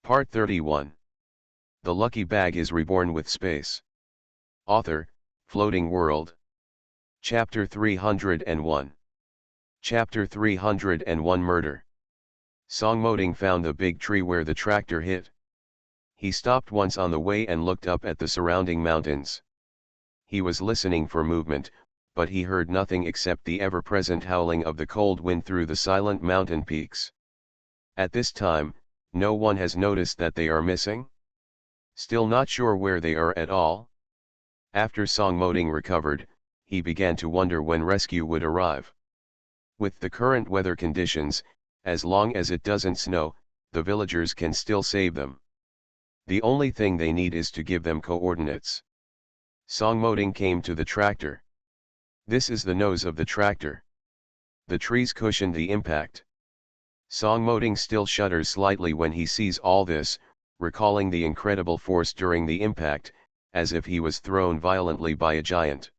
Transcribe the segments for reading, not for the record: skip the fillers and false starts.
Part 31. The Lucky Bag is Reborn with Space. Author, Floating World. Chapter 301. Chapter 301 Murder. Songmoting found the big tree where the tractor hit. He stopped once on the way and looked up at the surrounding mountains. He was listening for movement, but he heard nothing except the ever-present howling of the cold wind through the silent mountain peaks. At this time, no one has noticed that they are missing? Still not sure where they are at all? After Songmoting recovered, he began to wonder when rescue would arrive. With the current weather conditions, as long as it doesn't snow, the villagers can still save them. The only thing they need is to give them coordinates. Songmoting came to the tractor. This is the nose of the tractor. The trees cushioned the impact. Songmoting still shudders slightly when he sees all this, recalling the incredible force during the impact, as if he was thrown violently by a giant.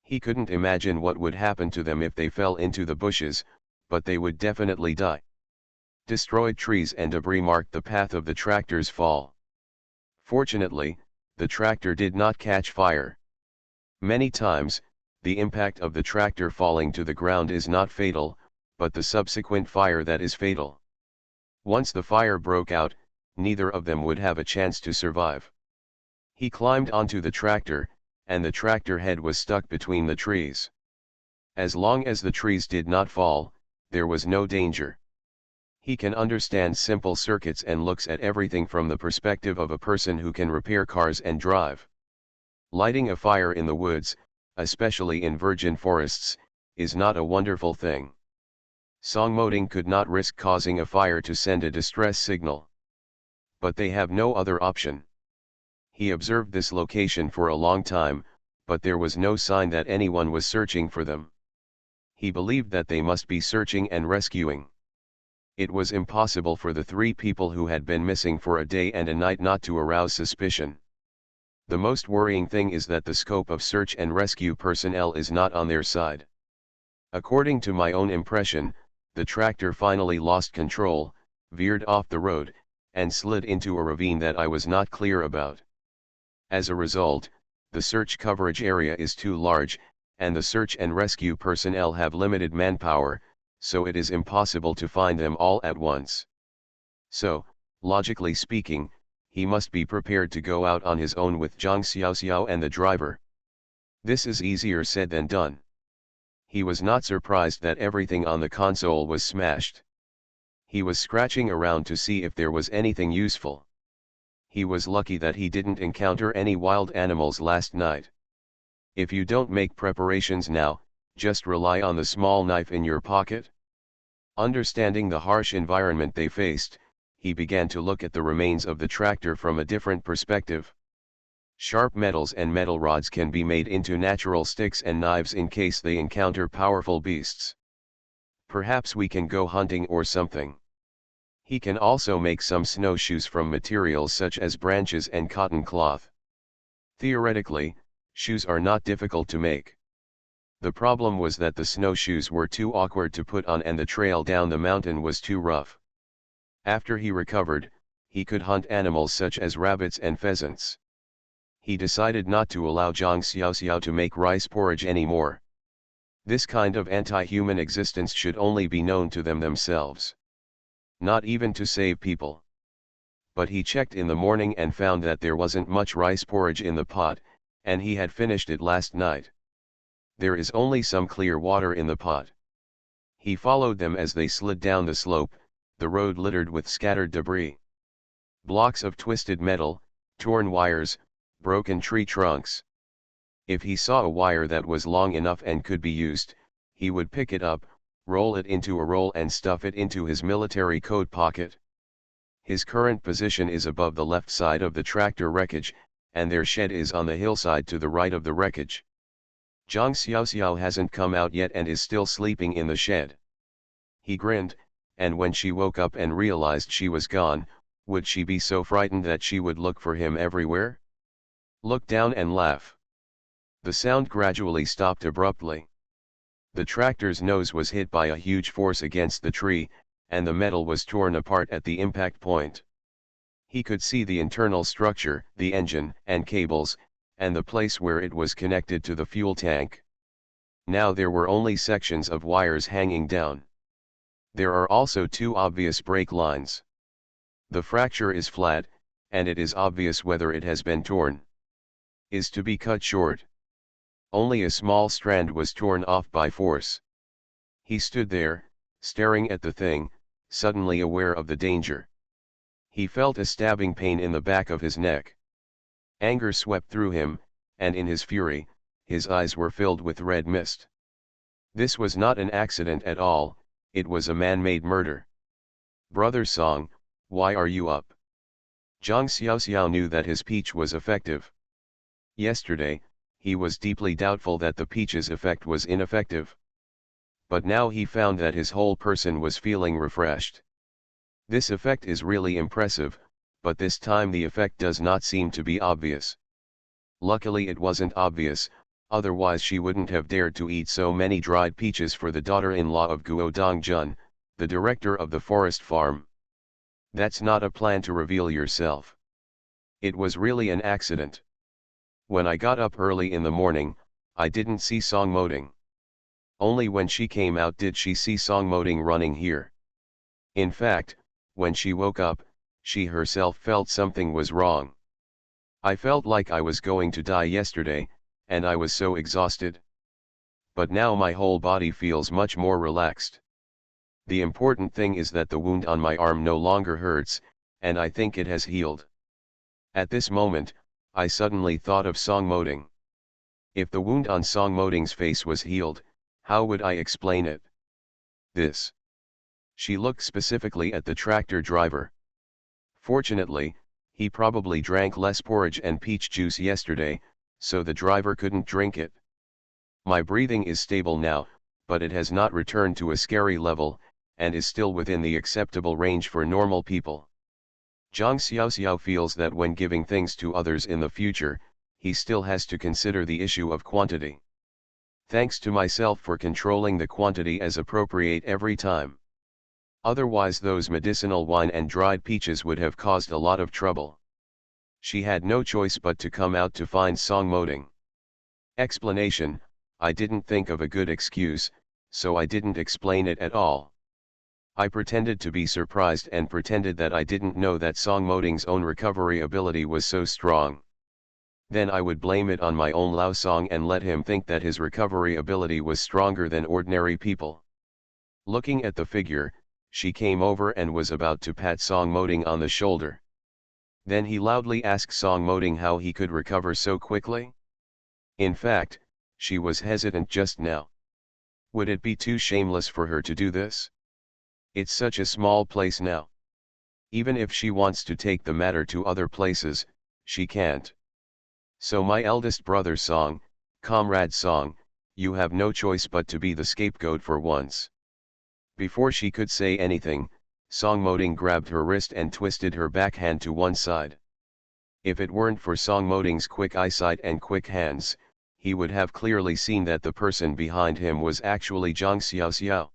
He couldn't imagine what would happen to them if they fell into the bushes, but they would definitely die. Destroyed trees and debris marked the path of the tractor's fall. Fortunately, the tractor did not catch fire. Many times, the impact of the tractor falling to the ground is not fatal, but the subsequent fire that is fatal. Once the fire broke out, neither of them would have a chance to survive. He climbed onto the tractor, and the tractor head was stuck between the trees. As long as the trees did not fall, there was no danger. He can understand simple circuits and looks at everything from the perspective of a person who can repair cars and drive. Lighting a fire in the woods, especially in virgin forests, is not a wonderful thing. Songmoting could not risk causing a fire to send a distress signal. But they have no other option. He observed this location for a long time, but there was no sign that anyone was searching for them. He believed that they must be searching and rescuing. It was impossible for the three people who had been missing for a day and a night not to arouse suspicion. The most worrying thing is that the scope of search and rescue personnel is not on their side. According to my own impression, the tractor finally lost control, veered off the road, and slid into a ravine that I was not clear about. As a result, the search coverage area is too large, and the search and rescue personnel have limited manpower, so it is impossible to find them all at once. So, logically speaking, he must be prepared to go out on his own with Zhang Xiaoxiao and the driver. This is easier said than done. He was not surprised that everything on the console was smashed. He was scratching around to see if there was anything useful. He was lucky that he didn't encounter any wild animals last night. If you don't make preparations now, just rely on the small knife in your pocket. Understanding the harsh environment they faced, he began to look at the remains of the tractor from a different perspective. Sharp metals and metal rods can be made into natural sticks and knives in case they encounter powerful beasts. Perhaps we can go hunting or something. He can also make some snowshoes from materials such as branches and cotton cloth. Theoretically, shoes are not difficult to make. The problem was that the snowshoes were too awkward to put on and the trail down the mountain was too rough. After he recovered, he could hunt animals such as rabbits and pheasants. He decided not to allow Zhang Xiaoxiao to make rice porridge anymore. This kind of anti-human existence should only be known to them themselves. Not even to save people. But he checked in the morning and found that there wasn't much rice porridge in the pot, and he had finished it last night. There is only some clear water in the pot. He followed them as they slid down the slope, the road littered with scattered debris. Blocks of twisted metal, torn wires, broken tree trunks. If he saw a wire that was long enough and could be used, he would pick it up, roll it into a roll and stuff it into his military coat pocket. His current position is above the left side of the tractor wreckage, and their shed is on the hillside to the right of the wreckage. Zhang Xiaoxiao hasn't come out yet and is still sleeping in the shed. He grinned, and when she woke up and realized she was gone, would she be so frightened that she would look for him everywhere? Look down and laugh. The sound gradually stopped abruptly. The tractor's nose was hit by a huge force against the tree, and the metal was torn apart at the impact point. He could see the internal structure, the engine and cables, and the place where it was connected to the fuel tank. Now there were only sections of wires hanging down. There are also two obvious break lines. The fracture is flat, and it is obvious whether it has been torn. Is to be cut short. Only a small strand was torn off by force. He stood there, staring at the thing, suddenly aware of the danger. He felt a stabbing pain in the back of his neck. Anger swept through him, and in his fury, his eyes were filled with red mist. This was not an accident at all, it was a man-made murder. Brother Song, why are you up? Zhang Xiaoxiao knew that his peach was effective. Yesterday, he was deeply doubtful that the peach's effect was ineffective. But now he found that his whole person was feeling refreshed. This effect is really impressive, but this time the effect does not seem to be obvious. Luckily it wasn't obvious, otherwise she wouldn't have dared to eat so many dried peaches for the daughter-in-law of Guo Dongjun, the director of the forest farm. That's not a plan to reveal yourself. It was really an accident. When I got up early in the morning, I didn't see Song Moding. Only when she came out did she see Song Moding running here. In fact, when she woke up, she herself felt something was wrong. I felt like I was going to die yesterday, and I was so exhausted. But now my whole body feels much more relaxed. The important thing is that the wound on my arm no longer hurts, and I think it has healed. At this moment, I suddenly thought of Song Moding. If the wound on Song Moding's face was healed, how would I explain it? This. She looked specifically at the tractor driver. Fortunately, he probably drank less porridge and peach juice yesterday, so the driver couldn't drink it. My breathing is stable now, but it has not returned to a scary level, and is still within the acceptable range for normal people. Zhang Xiaoxiao feels that when giving things to others in the future, he still has to consider the issue of quantity. Thanks to myself for controlling the quantity as appropriate every time. Otherwise those medicinal wine and dried peaches would have caused a lot of trouble. She had no choice but to come out to find Song Moding. Explanation: I didn't think of a good excuse, so I didn't explain it at all. I pretended to be surprised and pretended that I didn't know that Song Moding's own recovery ability was so strong. Then I would blame it on my own Lao Song and let him think that his recovery ability was stronger than ordinary people. Looking at the figure, she came over and was about to pat Song Moding on the shoulder. Then he loudly asked Song Moding how he could recover so quickly. In fact, she was hesitant just now. Would it be too shameless for her to do this? It's such a small place now. Even if she wants to take the matter to other places, she can't. So my eldest brother Song, comrade Song, you have no choice but to be the scapegoat for once. Before she could say anything, Song Moding grabbed her wrist and twisted her backhand to one side. If it weren't for Song Moding's quick eyesight and quick hands, he would have clearly seen that the person behind him was actually Zhang Xiaoxiao.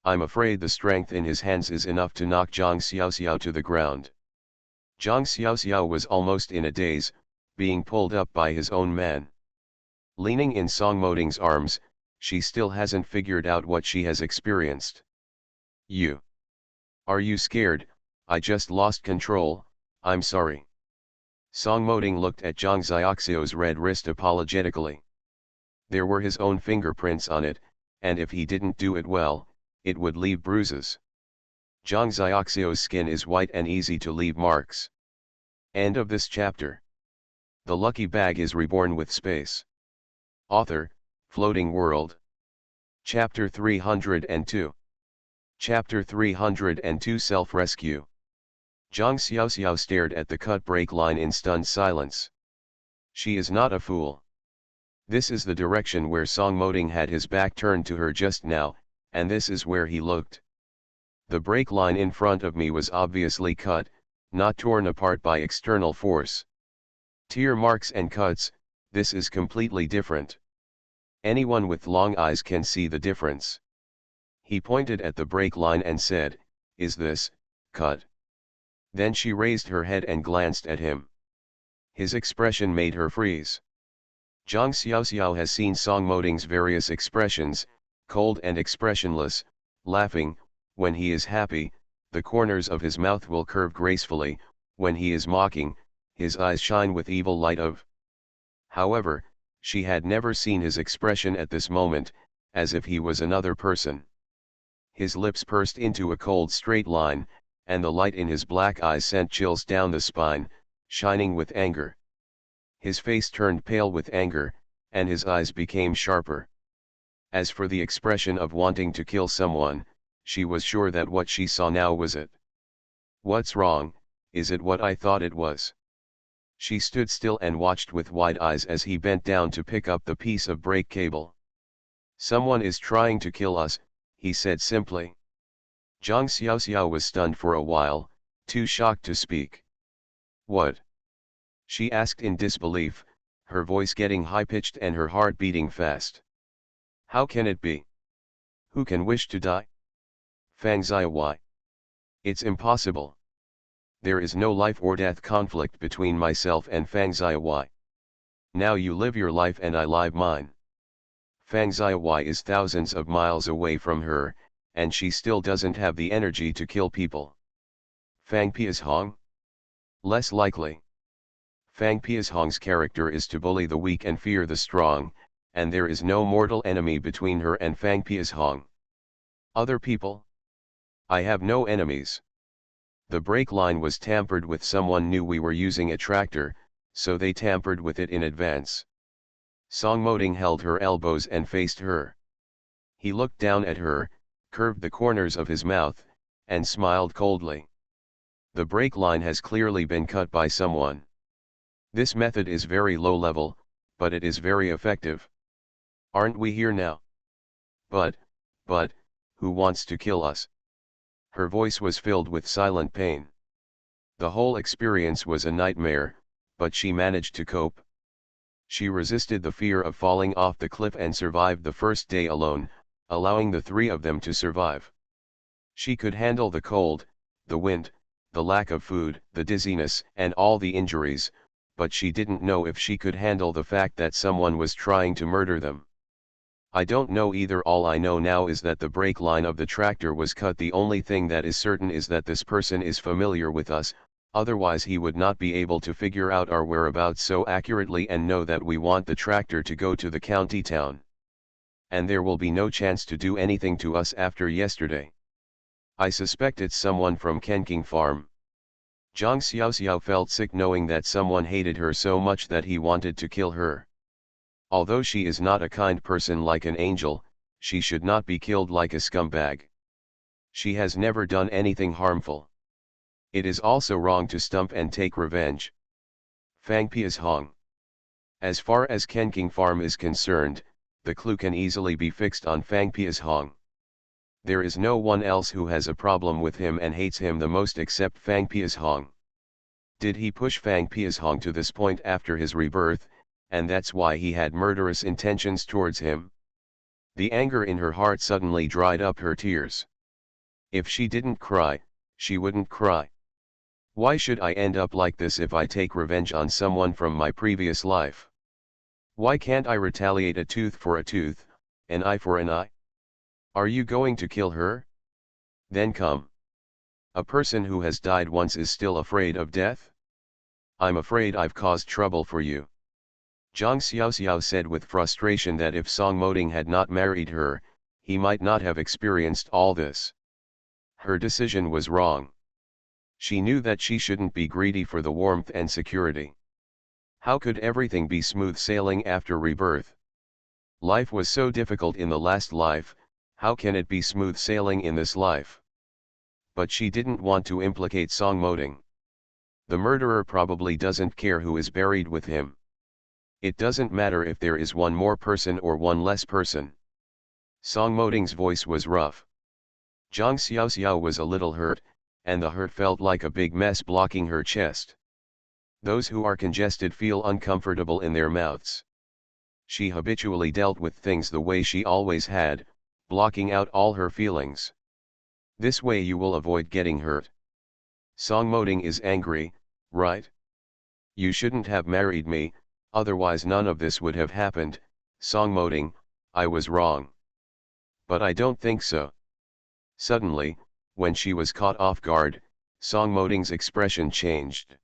I'm afraid the strength in his hands is enough to knock Zhang Xiaoxiao to the ground. Zhang Xiaoxiao was almost in a daze, being pulled up by his own man. Leaning in Song Moding's arms, she still hasn't figured out what she has experienced. You. Are you scared? I just lost control, I'm sorry. Song Moding looked at Zhang Xiaoxiao's red wrist apologetically. There were his own fingerprints on it, and if he didn't do it well, it would leave bruises. Zhang Xiaoxiao's skin is white and easy to leave marks. End of this chapter. The lucky bag is reborn with space. Author, Floating World. Chapter 302. Chapter 302 Self-Rescue. Zhang Xiaoxiao stared at the cut break line in stunned silence. She is not a fool. This is the direction where Song Moding had his back turned to her just now, and this is where he looked. The break line in front of me was obviously cut, not torn apart by external force. Tear marks and cuts, this is completely different. Anyone with long eyes can see the difference. He pointed at the break line and said, "Is this cut?" Then she raised her head and glanced at him. His expression made her freeze. Zhang Xiaoxiao has seen Song Moding's various expressions, cold and expressionless, laughing, when he is happy, the corners of his mouth will curve gracefully, when he is mocking, his eyes shine with evil light of. However, she had never seen his expression at this moment, as if he was another person. His lips pursed into a cold straight line, and the light in his black eyes sent chills down the spine, shining with anger. His face turned pale with anger, and his eyes became sharper. As for the expression of wanting to kill someone, she was sure that what she saw now was it. What's wrong? Is it what I thought it was? She stood still and watched with wide eyes as he bent down to pick up the piece of brake cable. Someone is trying to kill us, he said simply. Zhang Xiaoxiao was stunned for a while, too shocked to speak. What? She asked in disbelief, her voice getting high-pitched and her heart beating fast. How can it be? Who can wish to die? Fang Zia, why? It's impossible. There is no life or death conflict between myself and Fang Zia, why? Now you live your life and I live mine. Fang Zia is thousands of miles away from her, and she still doesn't have the energy to kill people. Fang Piashong? Less likely. Fang Piashong's character is to bully the weak and fear the strong, and there is no mortal enemy between her and Fang Piashong. Other people? I have no enemies. The brake line was tampered with. Someone knew we were using a tractor, so they tampered with it in advance. Song Moding held her elbows and faced her. He looked down at her, curved the corners of his mouth, and smiled coldly. The brake line has clearly been cut by someone. This method is very low level, but it is very effective. Aren't we here now? But, who wants to kill us? Her voice was filled with silent pain. The whole experience was a nightmare, but she managed to cope. She resisted the fear of falling off the cliff and survived the first day alone, allowing the three of them to survive. She could handle the cold, the wind, the lack of food, the dizziness, and all the injuries, but she didn't know if she could handle the fact that someone was trying to murder them. I don't know either. All I know now is that the brake line of the tractor was cut. The only thing that is certain is that this person is familiar with us, otherwise he would not be able to figure out our whereabouts so accurately and know that we want the tractor to go to the county town. And there will be no chance to do anything to us after yesterday. I suspect it's someone from Kenking Farm. Zhang Xiaoxiao felt sick knowing that someone hated her so much that he wanted to kill her. Although she is not a kind person like an angel, she should not be killed like a scumbag. She has never done anything harmful. It is also wrong to stump and take revenge. Fang Piashong. As far as Kenking Farm is concerned, the clue can easily be fixed on Fang Piashong. There is no one else who has a problem with him and hates him the most except Fang Piashong. Did he push Fang Piashong to this point after his rebirth, and that's why he had murderous intentions towards him? The anger in her heart suddenly dried up her tears. If she didn't cry, she wouldn't cry. Why should I end up like this if I take revenge on someone from my previous life? Why can't I retaliate a tooth for a tooth, an eye for an eye? Are you going to kill her? Then come. A person who has died once is still afraid of death? I'm afraid I've caused trouble for you. Zhang Xiaoxiao said with frustration that if Song Moding had not married her, he might not have experienced all this. Her decision was wrong. She knew that she shouldn't be greedy for the warmth and security. How could everything be smooth sailing after rebirth? Life was so difficult in the last life, how can it be smooth sailing in this life? But she didn't want to implicate Song Moding. The murderer probably doesn't care who is buried with him. It doesn't matter if there is one more person or one less person. Song Moding's voice was rough. Zhang Xiaoxiao was a little hurt, and the hurt felt like a big mess blocking her chest. Those who are congested feel uncomfortable in their mouths. She habitually dealt with things the way she always had, blocking out all her feelings. This way you will avoid getting hurt. Songmoding is angry, right? You shouldn't have married me, otherwise none of this would have happened. Songmoding, I was wrong. But I don't think so. Suddenly, when she was caught off guard, Songmoding's expression changed.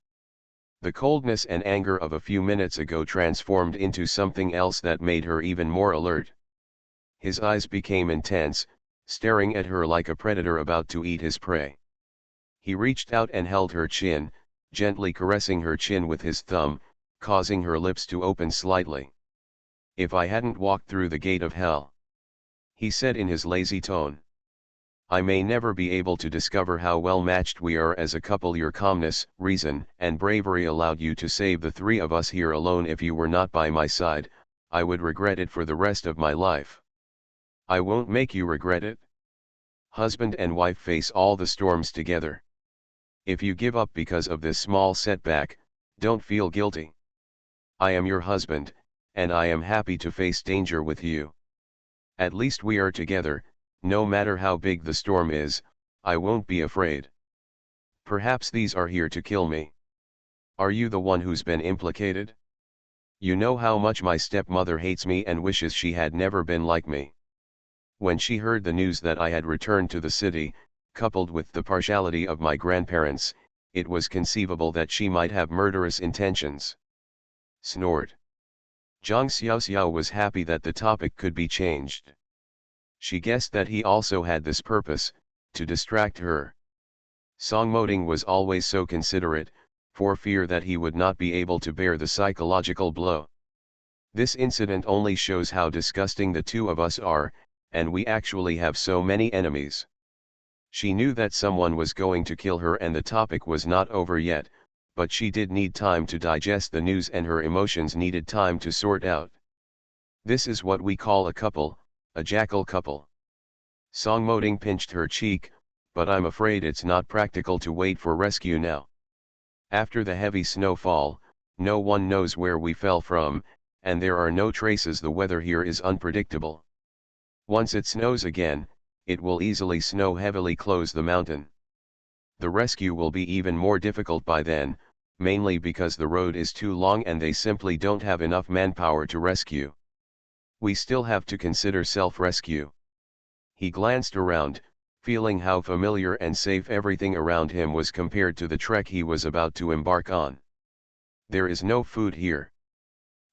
The coldness and anger of a few minutes ago transformed into something else that made her even more alert. His eyes became intense, staring at her like a predator about to eat his prey. He reached out and held her chin, gently caressing her chin with his thumb, causing her lips to open slightly. "If I hadn't walked through the gate of hell," he said in his lazy tone, "I may never be able to discover how well matched we are as a couple. Your calmness, reason, and bravery allowed you to save the three of us here alone. If you were not by my side, I would regret it for the rest of my life." "I won't make you regret it. Husband and wife face all the storms together. If you give up because of this small setback, don't feel guilty. I am your husband, and I am happy to face danger with you. At least we are together. No matter how big the storm is, I won't be afraid. Perhaps these are here to kill me. Are you the one who's been implicated? You know how much my stepmother hates me and wishes she had never been like me. When she heard the news that I had returned to the city, coupled with the partiality of my grandparents, it was conceivable that she might have murderous intentions." Snored. Zhang Xiaoxiao was happy that the topic could be changed. She guessed that he also had this purpose, to distract her. Songmoding was always so considerate, for fear that he would not be able to bear the psychological blow. This incident only shows how disgusting the two of us are, and we actually have so many enemies. She knew that someone was going to kill her and the topic was not over yet, but she did need time to digest the news and her emotions needed time to sort out. "This is what we call a couple, a jackal couple." Songmoding pinched her cheek, "But I'm afraid it's not practical to wait for rescue now. After the heavy snowfall, no one knows where we fell from, and there are no traces. The weather here is unpredictable. Once it snows again, it will easily snow heavily close the mountain. The rescue will be even more difficult by then, mainly because the road is too long and they simply don't have enough manpower to rescue. We still have to consider self-rescue." He glanced around, feeling how familiar and safe everything around him was compared to the trek he was about to embark on. "There is no food here.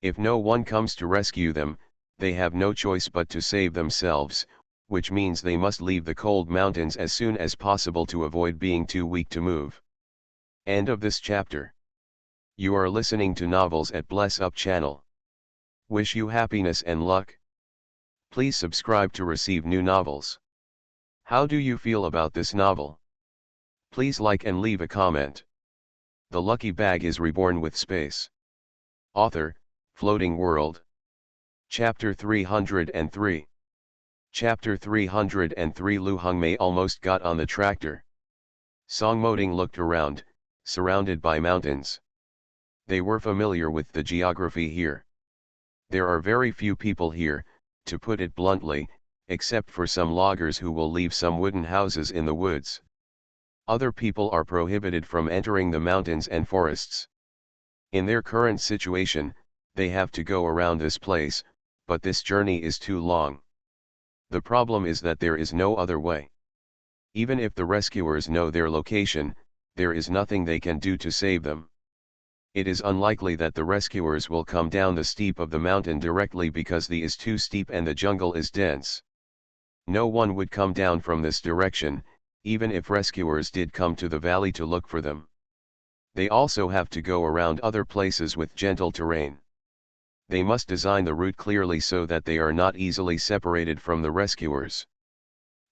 If no one comes to rescue them, they have no choice but to save themselves, which means they must leave the cold mountains as soon as possible to avoid being too weak to move." End of this chapter. You are listening to Novels at Bless Up channel. Wish you happiness and luck. Please subscribe to receive new novels. How do you feel about this novel? Please like and leave a comment. The Lucky Bag is reborn with space. Author, Floating World. Chapter 303. Chapter 303. Lu Hongmei almost got on the tractor. Songmoding looked around, surrounded by mountains. They were familiar with the geography here. There are very few people here, to put it bluntly, except for some loggers who will leave some wooden houses in the woods. Other people are prohibited from entering the mountains and forests. In their current situation, they have to go around this place, but this journey is too long. The problem is that there is no other way. Even if the rescuers know their location, there is nothing they can do to save them. It is unlikely that the rescuers will come down the steep of the mountain directly because the is too steep and the jungle is dense. No one would come down from this direction, even if rescuers did come to the valley to look for them. They also have to go around other places with gentle terrain. They must design the route clearly so that they are not easily separated from the rescuers.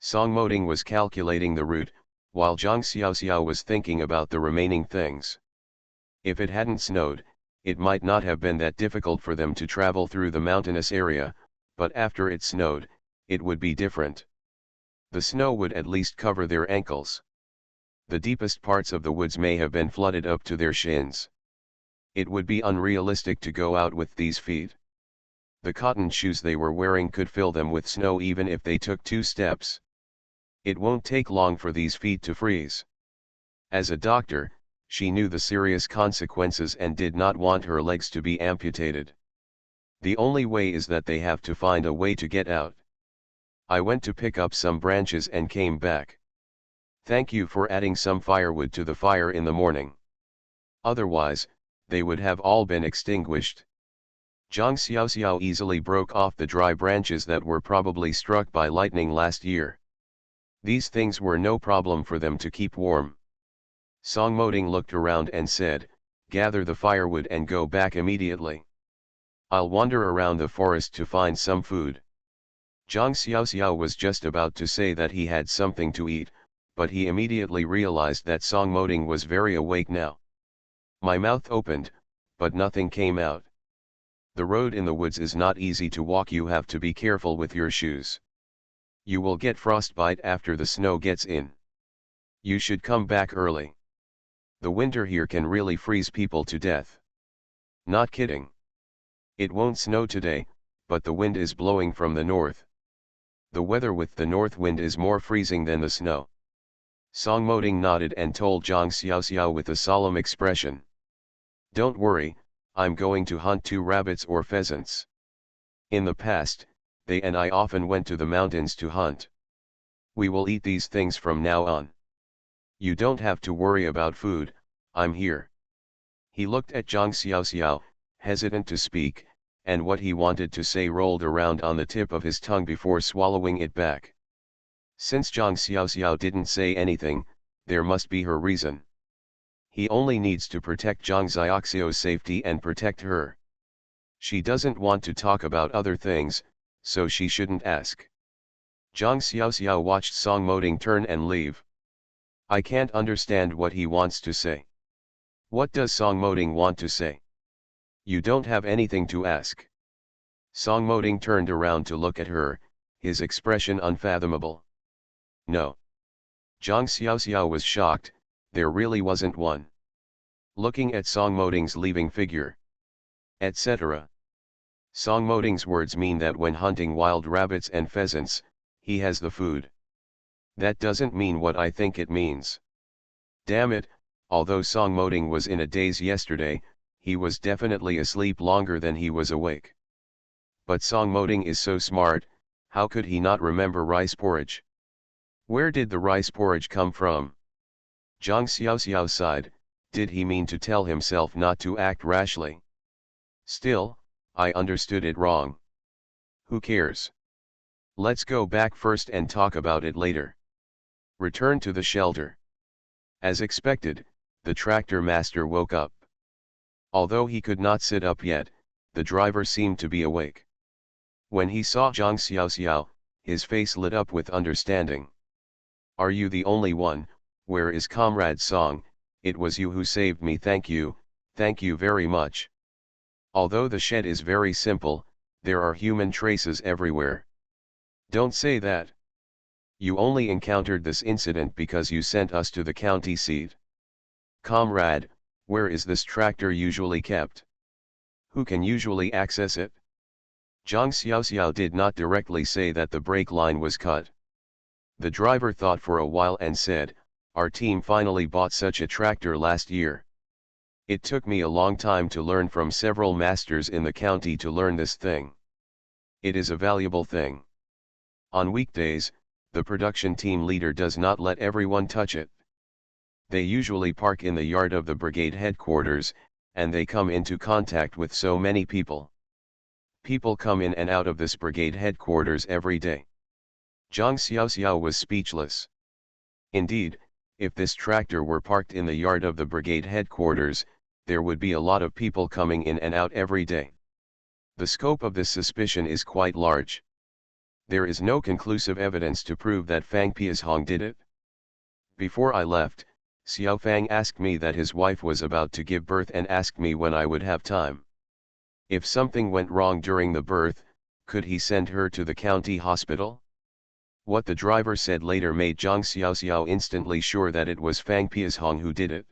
Songmoding was calculating the route, while Zhang Xiaoxiao was thinking about the remaining things. If it hadn't snowed, it might not have been that difficult for them to travel through the mountainous area, but after it snowed, it would be different. The snow would at least cover their ankles. The deepest parts of the woods may have been flooded up to their shins. It would be unrealistic to go out with these feet. The cotton shoes they were wearing could fill them with snow even if they took 2 steps. It won't take long for these feet to freeze. As a doctor, she knew the serious consequences and did not want her legs to be amputated. The only way is that they have to find a way to get out. I went to pick up some branches and came back. Thank you for adding some firewood to the fire in the morning. Otherwise, they would have all been extinguished. Zhang Xiaoxiao easily broke off the dry branches that were probably struck by lightning last year. These things were no problem for them to keep warm. Song Moding looked around and said, "Gather the firewood and go back immediately. I'll wander around the forest to find some food." Zhang Xiaoxiao was just about to say that he had something to eat, but he immediately realized that Song Moding was very awake now. My mouth opened, but nothing came out. The road in the woods is not easy to walk. You have to be careful with your shoes. You will get frostbite after the snow gets in. You should come back early. The winter here can really freeze people to death. Not kidding. It won't snow today, but the wind is blowing from the north. The weather with the north wind is more freezing than the snow. Song Moding nodded and told Zhang Xiaoxiao with a solemn expression. Don't worry, I'm going to hunt 2 rabbits or pheasants. In the past, they and I often went to the mountains to hunt. We will eat these things from now on. You don't have to worry about food, I'm here. He looked at Zhang Xiaoxiao, hesitant to speak, and what he wanted to say rolled around on the tip of his tongue before swallowing it back. Since Zhang Xiaoxiao didn't say anything, there must be her reason. He only needs to protect Zhang Xiaoxiao's safety and protect her. She doesn't want to talk about other things, so she shouldn't ask. Zhang Xiaoxiao watched Song Moding turn and leave. I can't understand what he wants to say. What does Song Moding want to say? You don't have anything to ask. Song Moding turned around to look at her, his expression unfathomable. No. Zhang Xiaoxiao was shocked, there really wasn't one. Looking at Song Moding's leaving figure, etc. Song Moding's words mean that when hunting wild rabbits and pheasants, he has the food. That doesn't mean what I think it means. Damn it, although Song Moding was in a daze yesterday, he was definitely asleep longer than he was awake. But Song Moding is so smart, how could he not remember rice porridge? Where did the rice porridge come from? Zhang Xiaoxiao sighed, did he mean to tell himself not to act rashly? Still, I understood it wrong. Who cares? Let's go back first and talk about it later. Return to the shelter. As expected, the tractor master woke up. Although he could not sit up yet, the driver seemed to be awake. When he saw Zhang Xiaoxiao, his face lit up with understanding. Are you the only one? Where is Comrade Song? It was you who saved me. Thank you very much. Although the shed is very simple, there are human traces everywhere. Don't say that. You only encountered this incident because you sent us to the county seat. Comrade, where is this tractor usually kept? Who can usually access it? Zhang Xiaoxiao did not directly say that the brake line was cut. The driver thought for a while and said, our team finally bought such a tractor last year. It took me a long time to learn from several masters in the county to learn this thing. It is a valuable thing. On weekdays, the production team leader does not let everyone touch it. They usually park in the yard of the brigade headquarters, and they come into contact with so many people. People come in and out of this brigade headquarters every day. Zhang Xiaoxiao was speechless. Indeed, if this tractor were parked in the yard of the brigade headquarters, there would be a lot of people coming in and out every day. The scope of this suspicion is quite large. There is no conclusive evidence to prove that Fang Piashong did it. Before I left, Xiao Fang asked me that his wife was about to give birth and asked me when I would have time. If something went wrong during the birth, could he send her to the county hospital? What the driver said later made Zhang Xiaoxiao instantly sure that it was Fang Piashong who did it.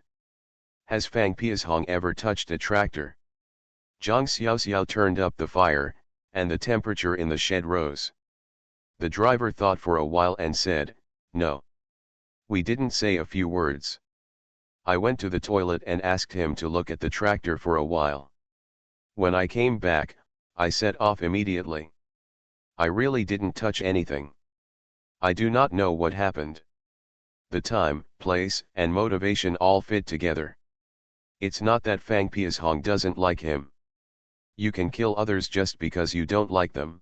Has Fang Piashong ever touched a tractor? Zhang Xiaoxiao turned up the fire, and the temperature in the shed rose. The driver thought for a while and said, no. We didn't say a few words. I went to the toilet and asked him to look at the tractor for a while. When I came back, I set off immediately. I really didn't touch anything. I do not know what happened. The time, place, and motivation all fit together. It's not that Fang Piashong doesn't like him. You can kill others just because you don't like them.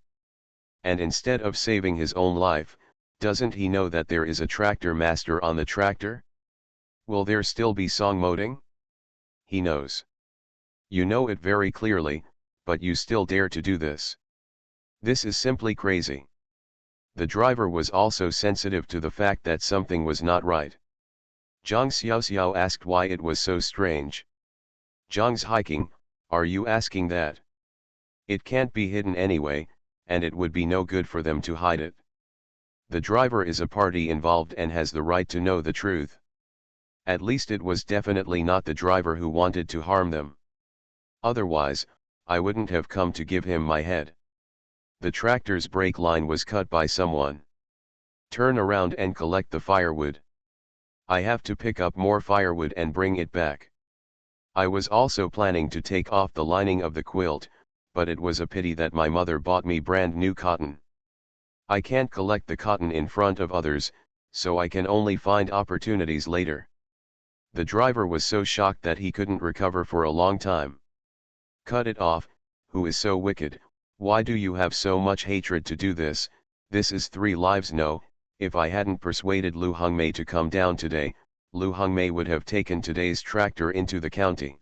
And instead of saving his own life, doesn't he know that there is a tractor master on the tractor? Will there still be song moding? He knows. You know it very clearly, but you still dare to do this. This is simply crazy. The driver was also sensitive to the fact that something was not right. Zhang Xiaoxiao asked why it was so strange. Zhang's hiking, are you asking that? It can't be hidden anyway, and it would be no good for them to hide it. The driver is a party involved and has the right to know the truth. At least it was definitely not the driver who wanted to harm them. Otherwise, I wouldn't have come to give him my head. The tractor's brake line was cut by someone. Turn around and collect the firewood. I have to pick up more firewood and bring it back. I was also planning to take off the lining of the quilt, but it was a pity that my mother bought me brand new cotton. I can't collect the cotton in front of others, so I can only find opportunities later. The driver was so shocked that he couldn't recover for a long time. Cut it off, who is so wicked? Why do you have so much hatred to do this? This is 3 lives. No, if I hadn't persuaded Lu Hongmei to come down today, Lu Hongmei would have taken today's tractor into the county.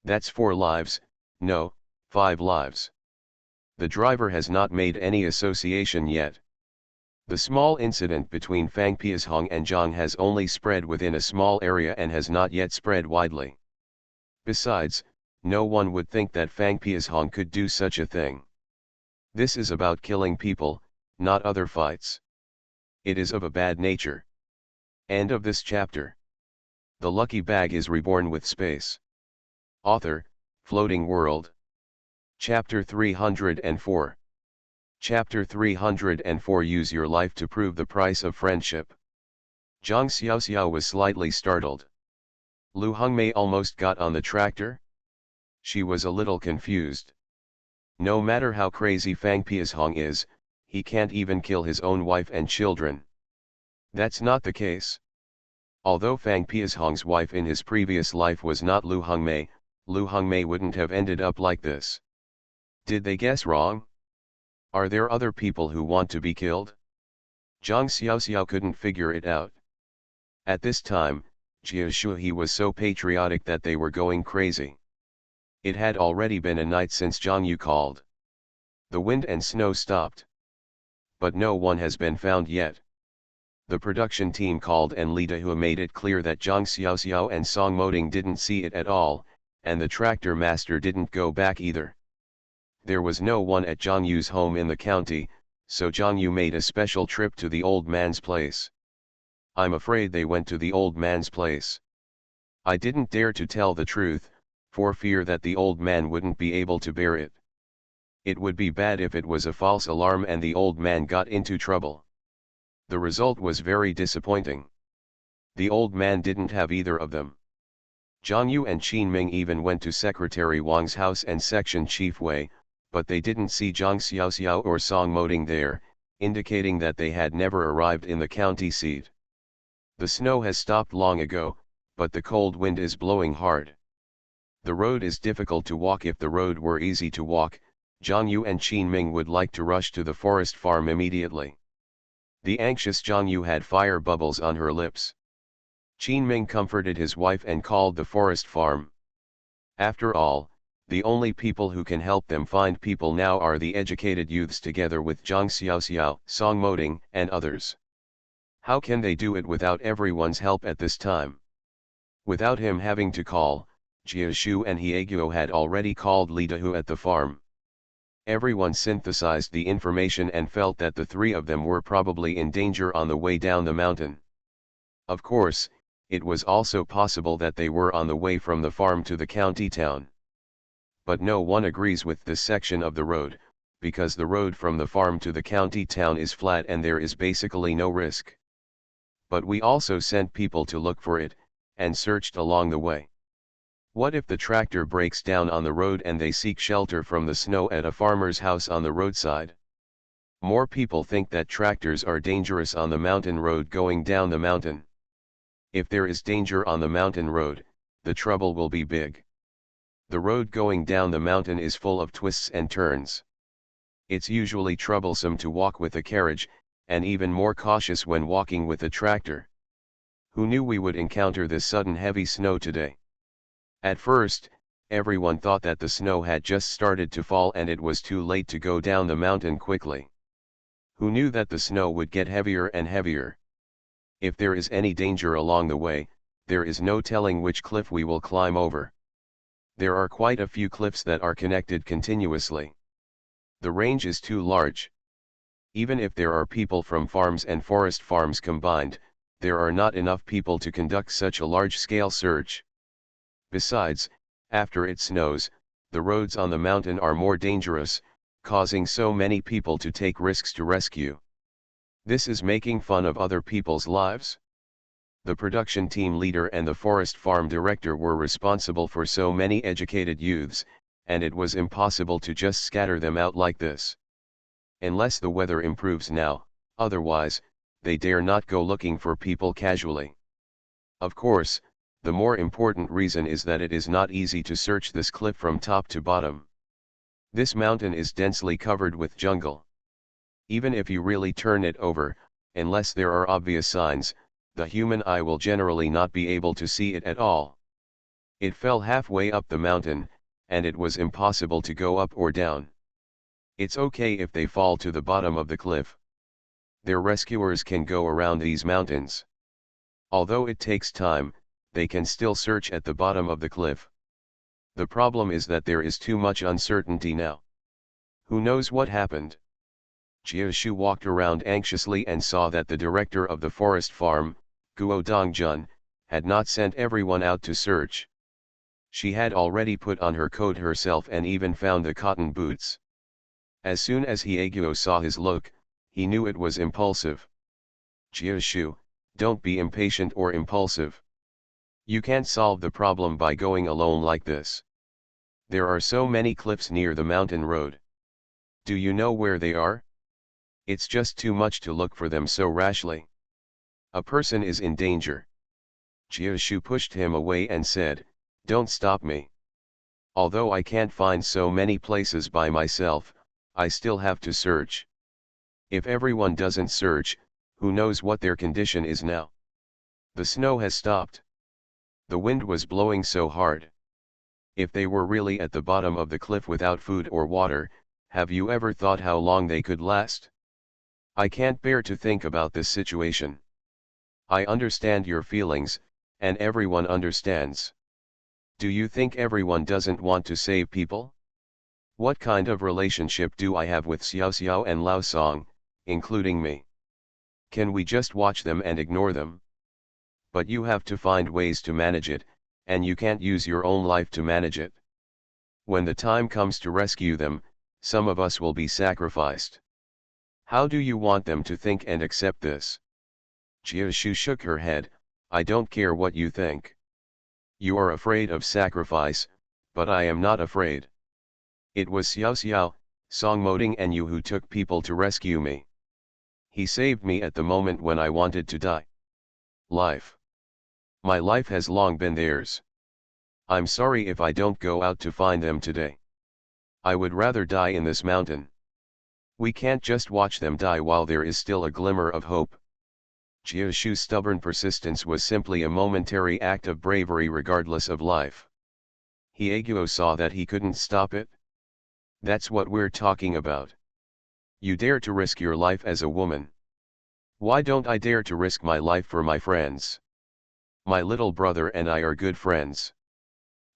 That's 4 lives, no, 5 lives. The driver has not made any association yet. The small incident between Fang Piashong and Zhang has only spread within a small area and has not yet spread widely. Besides, no one would think that Fang Piashong could do such a thing. This is about killing people, not other fights. It is of a bad nature. End of this chapter. The lucky bag is reborn with space. Author, Floating World. Chapter 304. Chapter 304. Use your life to prove the price of friendship. Zhang Xiaoxiao was slightly startled. Lu Hongmei almost got on the tractor? She was a little confused. No matter how crazy Fang Piashong is, he can't even kill his own wife and children. That's not the case. Although Fang Piashong's wife in his previous life was not Lu Hongmei wouldn't have ended up like this. Did they guess wrong? Are there other people who want to be killed? Zhang Xiaoxiao couldn't figure it out. At this time, Jia Shuhe was so patriotic that they were going crazy. It had already been a night since Zhang Yu called. The wind and snow stopped. But no one has been found yet. The production team called and Li Dehua made it clear that Zhang Xiaoxiao and Song Moding didn't see it at all, and the tractor master didn't go back either. There was no one at Zhang Yu's home in the county, so Zhang Yu made a special trip to the old man's place. I'm afraid they went to the old man's place. I didn't dare to tell the truth, for fear that the old man wouldn't be able to bear it. It would be bad if it was a false alarm and the old man got into trouble. The result was very disappointing. The old man didn't have either of them. Zhang Yu and Qin Ming even went to Secretary Wang's house and Section Chief Wei, but they didn't see Zhang Xiaoxiao or Song Moding there, indicating that they had never arrived in the county seat. The snow has stopped long ago, but the cold wind is blowing hard. The road is difficult to walk. If the road were easy to walk, Zhang Yu and Qin Ming would like to rush to the forest farm immediately. The anxious Zhang Yu had fire bubbles on her lips. Qin Ming comforted his wife and called the forest farm. After all, the only people who can help them find people now are the educated youths together with Zhang Xiaoxiao, Song Moding, and others. How can they do it without everyone's help at this time? Without him having to call, Jia Shu and Hieguo had already called Li Dehua at the farm. Everyone synthesized the information and felt that the 3 of them were probably in danger on the way down the mountain. Of course, it was also possible that they were on the way from the farm to the county town. But no one agrees with this section of the road, because the road from the farm to the county town is flat and there is basically no risk. But we also sent people to look for it, and searched along the way. What if the tractor breaks down on the road and they seek shelter from the snow at a farmer's house on the roadside? More people think that tractors are dangerous on the mountain road going down the mountain. If there is danger on the mountain road, the trouble will be big. The road going down the mountain is full of twists and turns. It's usually troublesome to walk with a carriage, and even more cautious when walking with a tractor. Who knew we would encounter this sudden heavy snow today? At first, everyone thought that the snow had just started to fall and it was too late to go down the mountain quickly. Who knew that the snow would get heavier and heavier? If there is any danger along the way, there is no telling which cliff we will climb over. There are quite a few cliffs that are connected continuously. The range is too large. Even if there are people from farms and forest farms combined, there are not enough people to conduct such a large-scale search. Besides, after it snows, the roads on the mountain are more dangerous, causing so many people to take risks to rescue. This is making fun of other people's lives. The production team leader and the forest farm director were responsible for so many educated youths, and it was impossible to just scatter them out like this. Unless the weather improves now, otherwise, they dare not go looking for people casually. Of course, the more important reason is that it is not easy to search this cliff from top to bottom. This mountain is densely covered with jungle. Even if you really turn it over, unless there are obvious signs, the human eye will generally not be able to see it at all. It fell halfway up the mountain, and it was impossible to go up or down. It's okay if they fall to the bottom of the cliff. Their rescuers can go around these mountains. Although it takes time, they can still search at the bottom of the cliff. The problem is that there is too much uncertainty now. Who knows what happened? Jiashu walked around anxiously and saw that the director of the forest farm, Guo Dongjun, had not sent everyone out to search. She had already put on her coat herself and even found the cotton boots. As soon as Hyeguo saw his look, he knew it was impulsive. Jiashu, don't be impatient or impulsive. You can't solve the problem by going alone like this. There are so many cliffs near the mountain road. Do you know where they are? It's just too much to look for them so rashly. A person is in danger. Jiashu pushed him away and said, "Don't stop me. Although I can't find so many places by myself, I still have to search. If everyone doesn't search, who knows what their condition is now?" The snow has stopped. The wind was blowing so hard. If they were really at the bottom of the cliff without food or water, have you ever thought how long they could last? I can't bear to think about this situation. I understand your feelings, and everyone understands. Do you think everyone doesn't want to save people? What kind of relationship do I have with Xiao Xiao and Lao Song, including me? Can we just watch them and ignore them? But you have to find ways to manage it, and you can't use your own life to manage it. When the time comes to rescue them, some of us will be sacrificed. How do you want them to think and accept this? Jiashu shook her head. I don't care what you think. You are afraid of sacrifice, but I am not afraid. It was Xiao Xiao, Song Moding and you who took people to rescue me. He saved me at the moment when I wanted to die. Life. My life has long been theirs. I'm sorry if I don't go out to find them today. I would rather die in this mountain. We can't just watch them die while there is still a glimmer of hope. Jiashu's stubborn persistence was simply a momentary act of bravery regardless of life. Hyeguo saw that he couldn't stop it. That's what we're talking about. You dare to risk your life as a woman. Why don't I dare to risk my life for my friends? My little brother and I are good friends.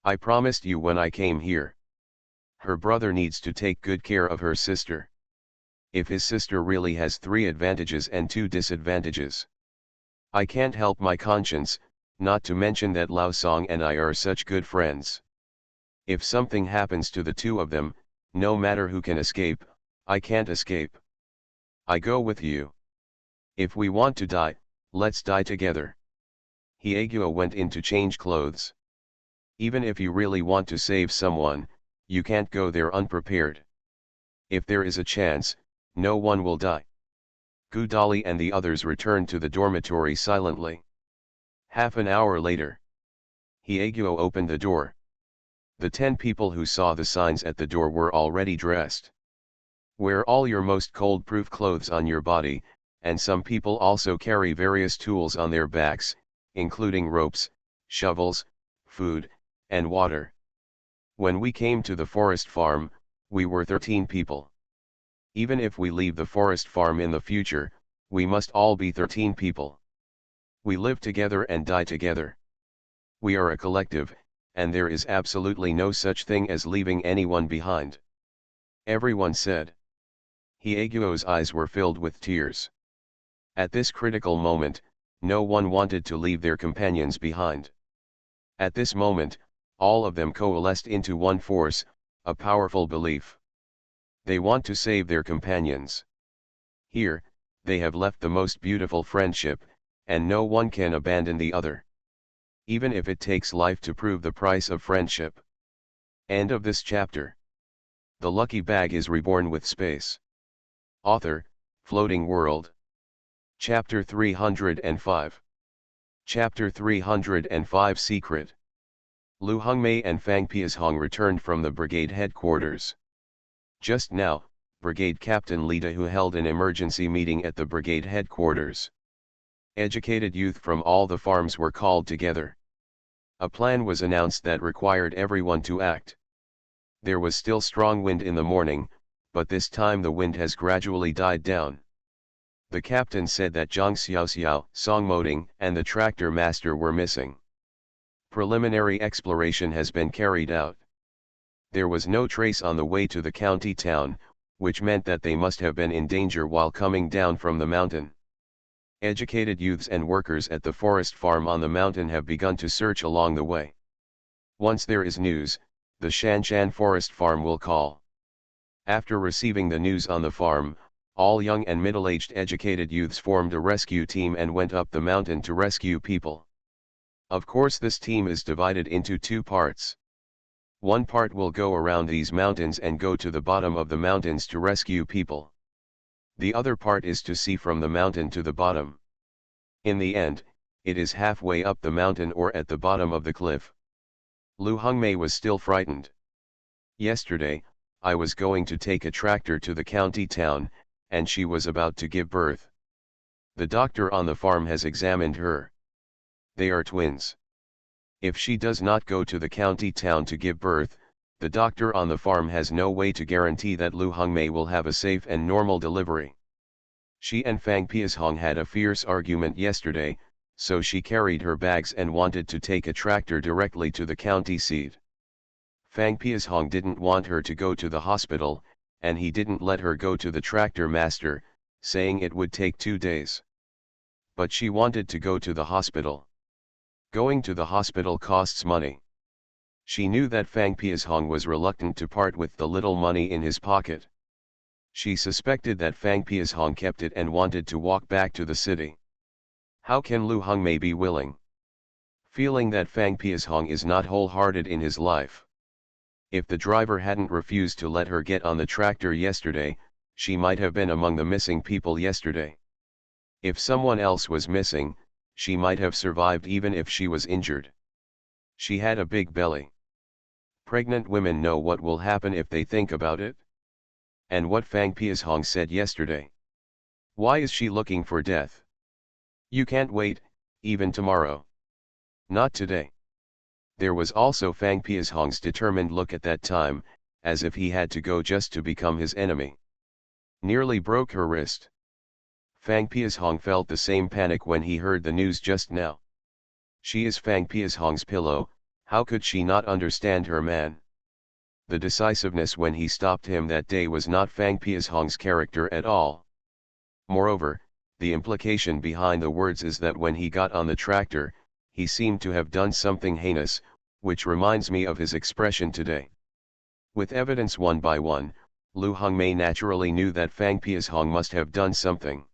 I promised you when I came here. Her brother needs to take good care of her sister. If his sister really has 3 advantages and 2 disadvantages. I can't help my conscience, not to mention that Lao Song and I are such good friends. If something happens to the 2 of them, no matter who can escape, I can't escape. I go with you. If we want to die, let's die together. Hyeguo went in to change clothes. Even if you really want to save someone, you can't go there unprepared. If there is a chance, no one will die. Gudali and the others returned to the dormitory silently. Half an hour later, Hyeguo opened the door. The 10 people who saw the signs at the door were already dressed. Wear all your most cold-proof clothes on your body, and some people also carry various tools on their backs, including ropes, shovels, food, and water. When we came to the forest farm, we were 13 people. Even if we leave the forest farm in the future, we must all be 13 people. We live together and die together. We are a collective, and there is absolutely no such thing as leaving anyone behind. Everyone said. Hyeguo's eyes were filled with tears. At this critical moment, no one wanted to leave their companions behind. At this moment, all of them coalesced into one force, a powerful belief. They want to save their companions. Here, they have left the most beautiful friendship, and no one can abandon the other. Even if it takes life to prove the price of friendship. End of this chapter. The lucky bag is reborn with space. Author, Floating World. Chapter 305. Chapter 305 Secret. Lu Hongmei and Fang Piashong returned from the brigade headquarters. Just now, Brigade Captain Li Dahu held an emergency meeting at the brigade headquarters. Educated youth from all the farms were called together. A plan was announced that required everyone to act. There was still strong wind in the morning, but this time the wind has gradually died down. The captain said that Zhang Xiaoxiao, Song Moding, and the tractor master were missing. Preliminary exploration has been carried out. There was no trace on the way to the county town, which meant that they must have been in danger while coming down from the mountain. Educated youths and workers at the forest farm on the mountain have begun to search along the way. Once there is news, the Shanshan Forest Farm will call. After receiving the news on the farm, all young and middle-aged educated youths formed a rescue team and went up the mountain to rescue people. Of course, this team is divided into 2 parts. One part will go around these mountains and go to the bottom of the mountains to rescue people. The other part is to see from the mountain to the bottom. In the end, it is halfway up the mountain or at the bottom of the cliff. Lu Hongmei was still frightened. Yesterday, I was going to take a tractor to the county town, and she was about to give birth. The doctor on the farm has examined her. They are twins. If she does not go to the county town to give birth, the doctor on the farm has no way to guarantee that Lu Hongmei will have a safe and normal delivery. She and Fang Piashong had a fierce argument yesterday, so she carried her bags and wanted to take a tractor directly to the county seat. Fang Piashong didn't want her to go to the hospital, and he didn't let her go to the tractor master, saying it would take 2 days. But she wanted to go to the hospital. Going to the hospital costs money. She knew that Fang Piashong was reluctant to part with the little money in his pocket. She suspected that Fang Piashong kept it and wanted to walk back to the city. How can Lu Hongmei be willing? Feeling that Fang Piashong is not wholehearted in his life. If the driver hadn't refused to let her get on the tractor yesterday, she might have been among the missing people yesterday. If someone else was missing, she might have survived even if she was injured. She had a big belly. Pregnant women know what will happen if they think about it. And what Fang Piashong said yesterday. Why is she looking for death? You can't wait, even tomorrow. Not today. There was also Fang Piashong's determined look at that time, as if he had to go just to become his enemy. Nearly broke her wrist. Fang Piashong felt the same panic when he heard the news just now. She is Fang Piashong's pillow, how could she not understand her man? The decisiveness when he stopped him that day was not Fang Piashong's character at all. Moreover, the implication behind the words is that when he got on the tractor, he seemed to have done something heinous, which reminds me of his expression today. With evidence one by one, Lu Hongmei naturally knew that Fang Piashong must have done something.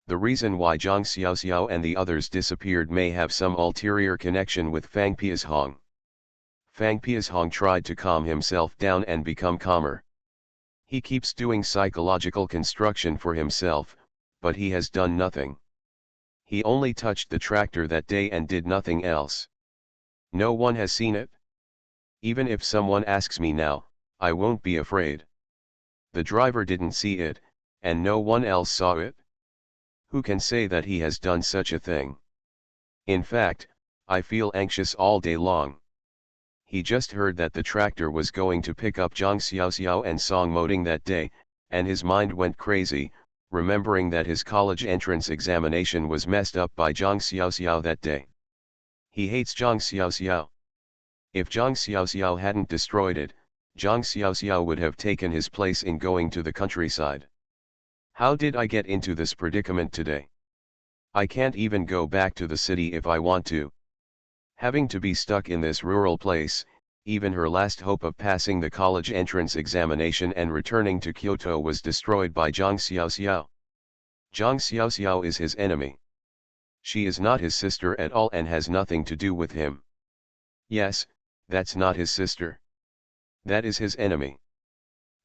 The reason why Zhang Xiaoxiao and the others disappeared may have some ulterior connection with Fang Piashong. Fang Piashong tried to calm himself down and become calmer. He keeps doing psychological construction for himself, but he has done nothing. He only touched the tractor that day and did nothing else. No one has seen it. Even if someone asks me now, I won't be afraid. The driver didn't see it, and no one else saw it. Who can say that he has done such a thing? In fact, I feel anxious all day long. He just heard that the tractor was going to pick up Zhang Xiaoxiao and Song Moding that day, and his mind went crazy, remembering that his college entrance examination was messed up by Zhang Xiaoxiao that day. He hates Zhang Xiaoxiao. If Zhang Xiaoxiao hadn't destroyed it, Zhang Xiaoxiao would have taken his place in going to the countryside. How did I get into this predicament today? I can't even go back to the city if I want to. Having to be stuck in this rural place, even her last hope of passing the college entrance examination and returning to Kyoto was destroyed by Zhang Xiaoxiao. Zhang Xiaoxiao is his enemy. She is not his sister at all and has nothing to do with him. Yes, that's not his sister. That is his enemy.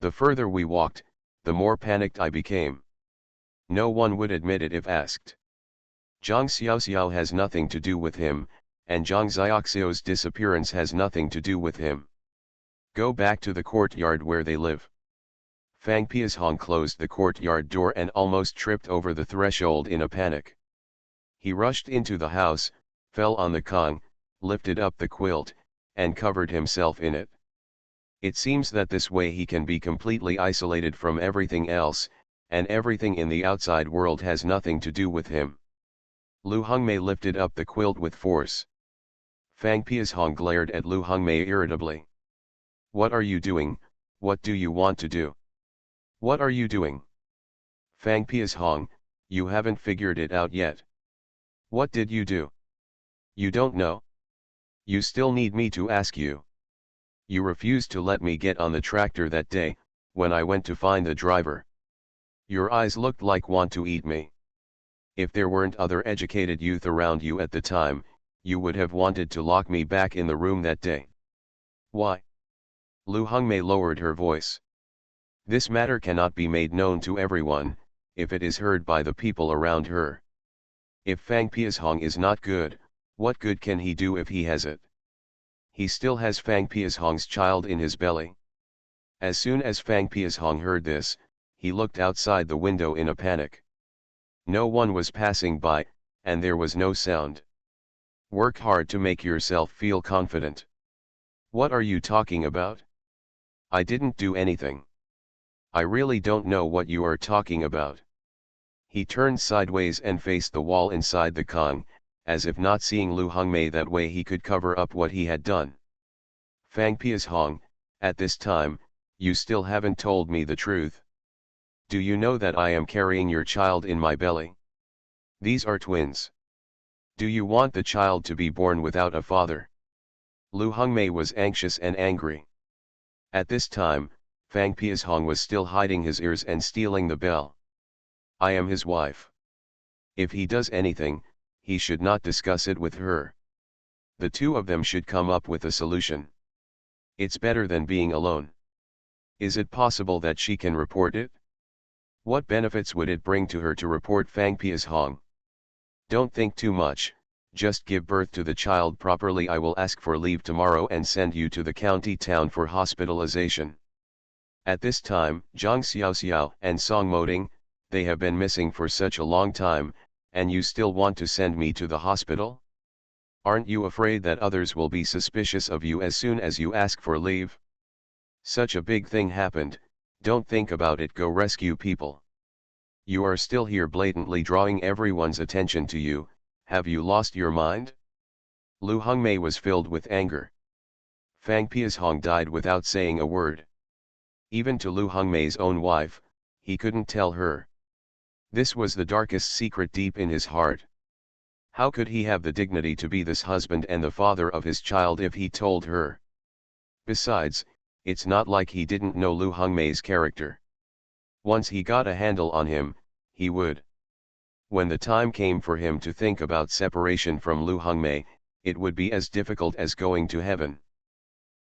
The further we walked, the more panicked I became. No one would admit it if asked. Zhang Xiaoxiao has nothing to do with him, and Zhang Xiaoxiao's disappearance has nothing to do with him. Go back to the courtyard where they live. Fang Piashong closed the courtyard door and almost tripped over the threshold in a panic. He rushed into the house, fell on the kong, lifted up the quilt, and covered himself in it. It seems that this way he can be completely isolated from everything else, and everything in the outside world has nothing to do with him. Lu Hongmei lifted up the quilt with force. Fang Piashong glared at Lu Hongmei irritably. What are you doing? What do you want to do? What are you doing? Fang Piashong, you haven't figured it out yet. What did you do? You don't know? You still need me to ask you. You refused to let me get on the tractor that day, when I went to find the driver. Your eyes looked like want to eat me. If there weren't other educated youth around you at the time, you would have wanted to lock me back in the room that day. Why? Lu Hongmei lowered her voice. This matter cannot be made known to everyone, if it is heard by the people around her. If Fang Piashong is not good, what good can he do if he has it? He still has Fang Piashong's child in his belly. As soon as Fang Piashong heard this, he looked outside the window in a panic. No one was passing by, and there was no sound. Work hard to make yourself feel confident. What are you talking about? I didn't do anything. I really don't know what you are talking about. He turned sideways and faced the wall inside the kong, as if not seeing Lu Hongmei that way he could cover up what he had done. Fang Piashong, at this time, you still haven't told me the truth. Do you know that I am carrying your child in my belly? These are twins. Do you want the child to be born without a father? Lu Hongmei was anxious and angry. At this time, Fang Piashong was still hiding his ears and stealing the bell. I am his wife. If he does anything, he should not discuss it with her. The two of them should come up with a solution. It's better than being alone. Is it possible that she can report it? What benefits would it bring to her to report Fang Piashong? Don't think too much, just give birth to the child properly. I will ask for leave tomorrow and send you to the county town for hospitalization. At this time, Zhang Xiaoxiao and Song Moding, they have been missing for such a long time, and you still want to send me to the hospital? Aren't you afraid that others will be suspicious of you as soon as you ask for leave? Such a big thing happened, don't think about it, go rescue people. You are still here blatantly drawing everyone's attention to you, have you lost your mind? Lu Hongmei was filled with anger. Fang Piashong died without saying a word. Even to Lu Hongmei's own wife, he couldn't tell her. This was the darkest secret deep in his heart. How could he have the dignity to be this husband and the father of his child if he told her? Besides, it's not like he didn't know Lu Hongmei's character. Once he got a handle on him, he would. When the time came for him to think about separation from Lu Hongmei, it would be as difficult as going to heaven.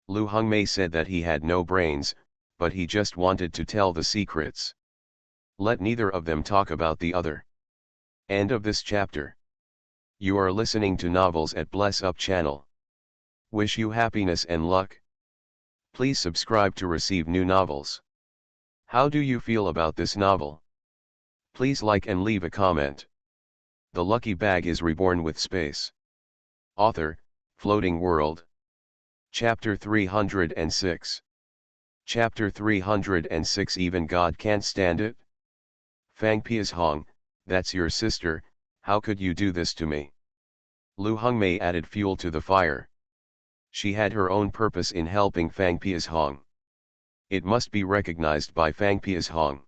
Lu Hongmei said that he had no brains, but he just wanted to tell the secrets. Let neither of them talk about the other. End of this chapter. You are listening to Novels at Bless Up channel. Wish you happiness and luck. Please subscribe to receive new novels. How do you feel about this novel? Please like and leave a comment. The Lucky Bag is Reborn with Space. Author, Floating World. Chapter 306. Chapter 306 Even God Can't Stand It? Fang Piashong, that's your sister, how could you do this to me? Lu Hongmei added fuel to the fire. She had her own purpose in helping Fang Piashong. It must be recognized by Fang Piashong.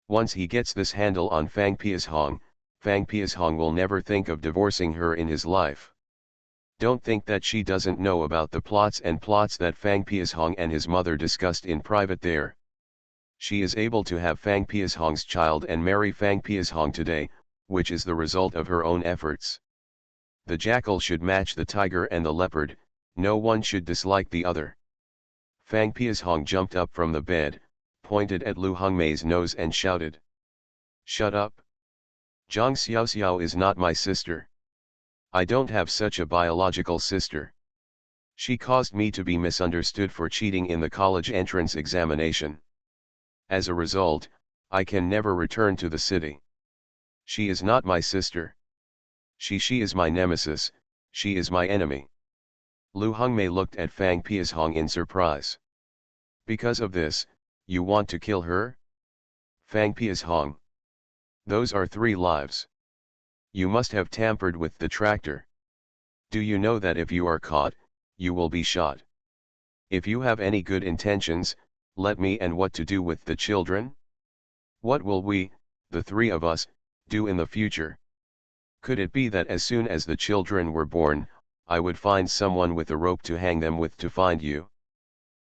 Once he gets this handle on Fang Piashong will never think of divorcing her in his life. Don't think that she doesn't know about the plots that Fang Piashong and his mother discussed in private there. She is able to have Fang Piashong's child and marry Fang Piashong today, which is the result of her own efforts. The jackal should match the tiger and the leopard, no one should dislike the other. Fang Piashong jumped up from the bed, pointed at Lu Hongmei's nose and shouted. Shut up! Zhang Xiaoxiao is not my sister. I don't have such a biological sister. She caused me to be misunderstood for cheating in the college entrance examination. As a result, I can never return to the city. She is not my sister. She is my nemesis, she is my enemy. Lu Hongmei looked at Fang Piashong in surprise. Because of this, you want to kill her? Fang Piashong. Those are 3 lives. You must have tampered with the tractor. Do you know that if you are caught, you will be shot? If you have any good intentions, let me and what to do with the children? What will we, the 3 of us, do in the future? Could it be that as soon as the children were born, I would find someone with a rope to hang them with to find you?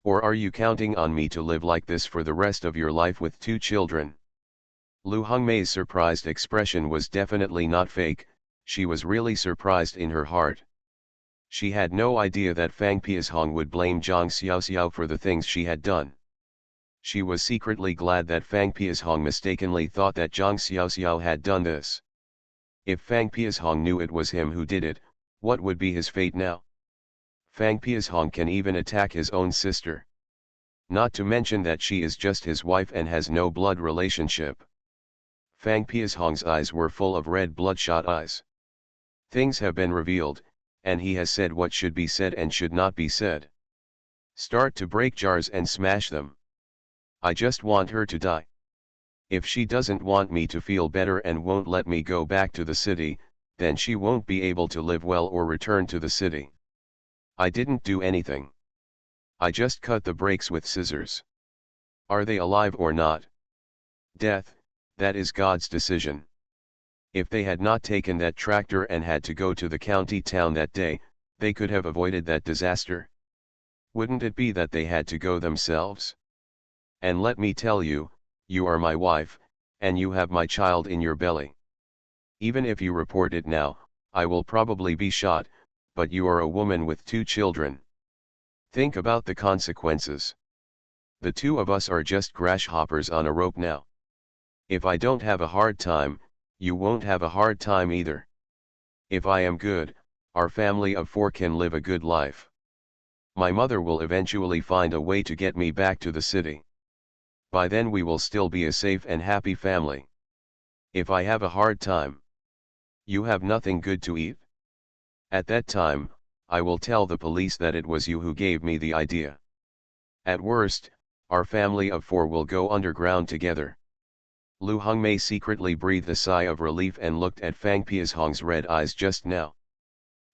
Or are you counting on me to live like this for the rest of your life with 2 children? Lu Hongmei's surprised expression was definitely not fake, she was really surprised in her heart. She had no idea that Fang Piashong would blame Zhang Xiaoxiao for the things she had done. She was secretly glad that Fang Piashong mistakenly thought that Zhang Xiaoxiao had done this. If Fang Piashong knew it was him who did it, what would be his fate now? Fang Piashong can even attack his own sister. Not to mention that she is just his wife and has no blood relationship. Fang Piashong's eyes were full of red bloodshot eyes. Things have been revealed, and he has said what should be said and should not be said. Start to break jars and smash them. I just want her to die. If she doesn't want me to feel better and won't let me go back to the city, then she won't be able to live well or return to the city. I didn't do anything. I just cut the brakes with scissors. Are they alive or not? Death, that is God's decision. If they had not taken that tractor and had to go to the county town that day, they could have avoided that disaster. Wouldn't it be that they had to go themselves? And let me tell you, you are my wife, and you have my child in your belly. Even if you report it now, I will probably be shot, but you are a woman with 2 children. Think about the consequences. The 2 of us are just grasshoppers on a rope now. If I don't have a hard time, you won't have a hard time either. If I am good, our family of 4 can live a good life. My mother will eventually find a way to get me back to the city. By then we will still be a safe and happy family. If I have a hard time, you have nothing good to eat? At that time, I will tell the police that it was you who gave me the idea. At worst, our family of 4 will go underground together. Lu Hongmei secretly breathed a sigh of relief and looked at Fang Piashong's red eyes just now.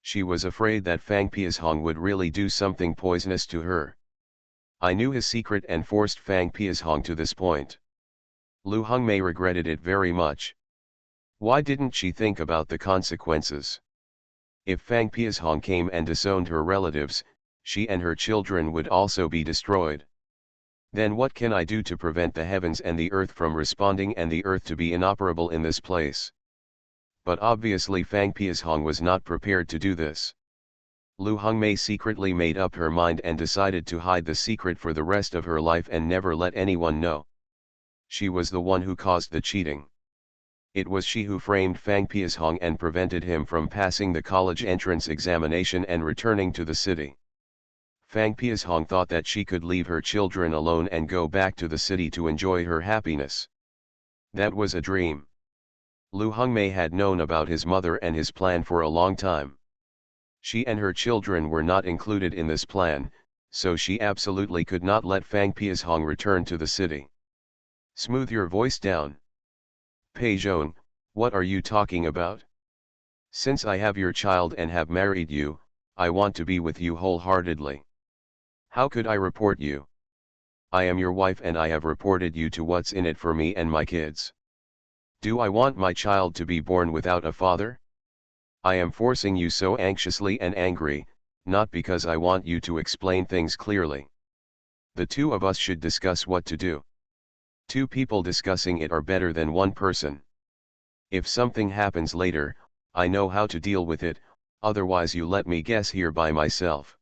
She was afraid that Fang Piashong would really do something poisonous to her. I knew his secret and forced Fang Piashong to this point. Lu Hongmei regretted it very much. Why didn't she think about the consequences? If Fang Piashong came and disowned her relatives, she and her children would also be destroyed. Then what can I do to prevent the heavens and the earth from responding and the earth to be inoperable in this place? But obviously Fang Piashong was not prepared to do this. Lu Hongmei secretly made up her mind and decided to hide the secret for the rest of her life and never let anyone know. She was the one who caused the cheating. It was she who framed Fang Piashong and prevented him from passing the college entrance examination and returning to the city. Fang Piashong thought that she could leave her children alone and go back to the city to enjoy her happiness. That was a dream. Lu Hongmei had known about his mother and his plan for a long time. She and her children were not included in this plan, so she absolutely could not let Fang Piashong return to the city. Smooth your voice down. Pei Zhong, what are you talking about? Since I have your child and have married you, I want to be with you wholeheartedly. How could I report you? I am your wife and I have reported you to what's in it for me and my kids. Do I want my child to be born without a father? I am forcing you so anxiously and angry, not because I want you to explain things clearly. The two of us should discuss what to do. Two people discussing it are better than one person. If something happens later, I know how to deal with it, otherwise you let me guess here by myself.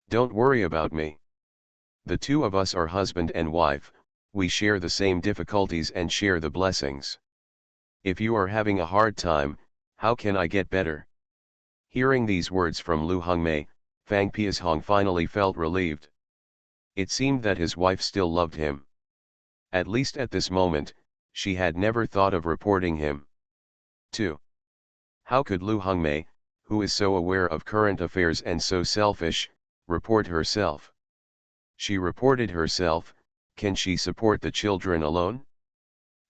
Don't worry about me. The two of us are husband and wife, we share the same difficulties and share the blessings. If you are having a hard time, how can I get better? Hearing these words from Lu Hongmei, Fang Piashong finally felt relieved. It seemed that his wife still loved him. At least at this moment, she had never thought of reporting him. 2. How could Lu Hongmei, who is so aware of current affairs and so selfish, report herself? She reported herself, can she support the children alone?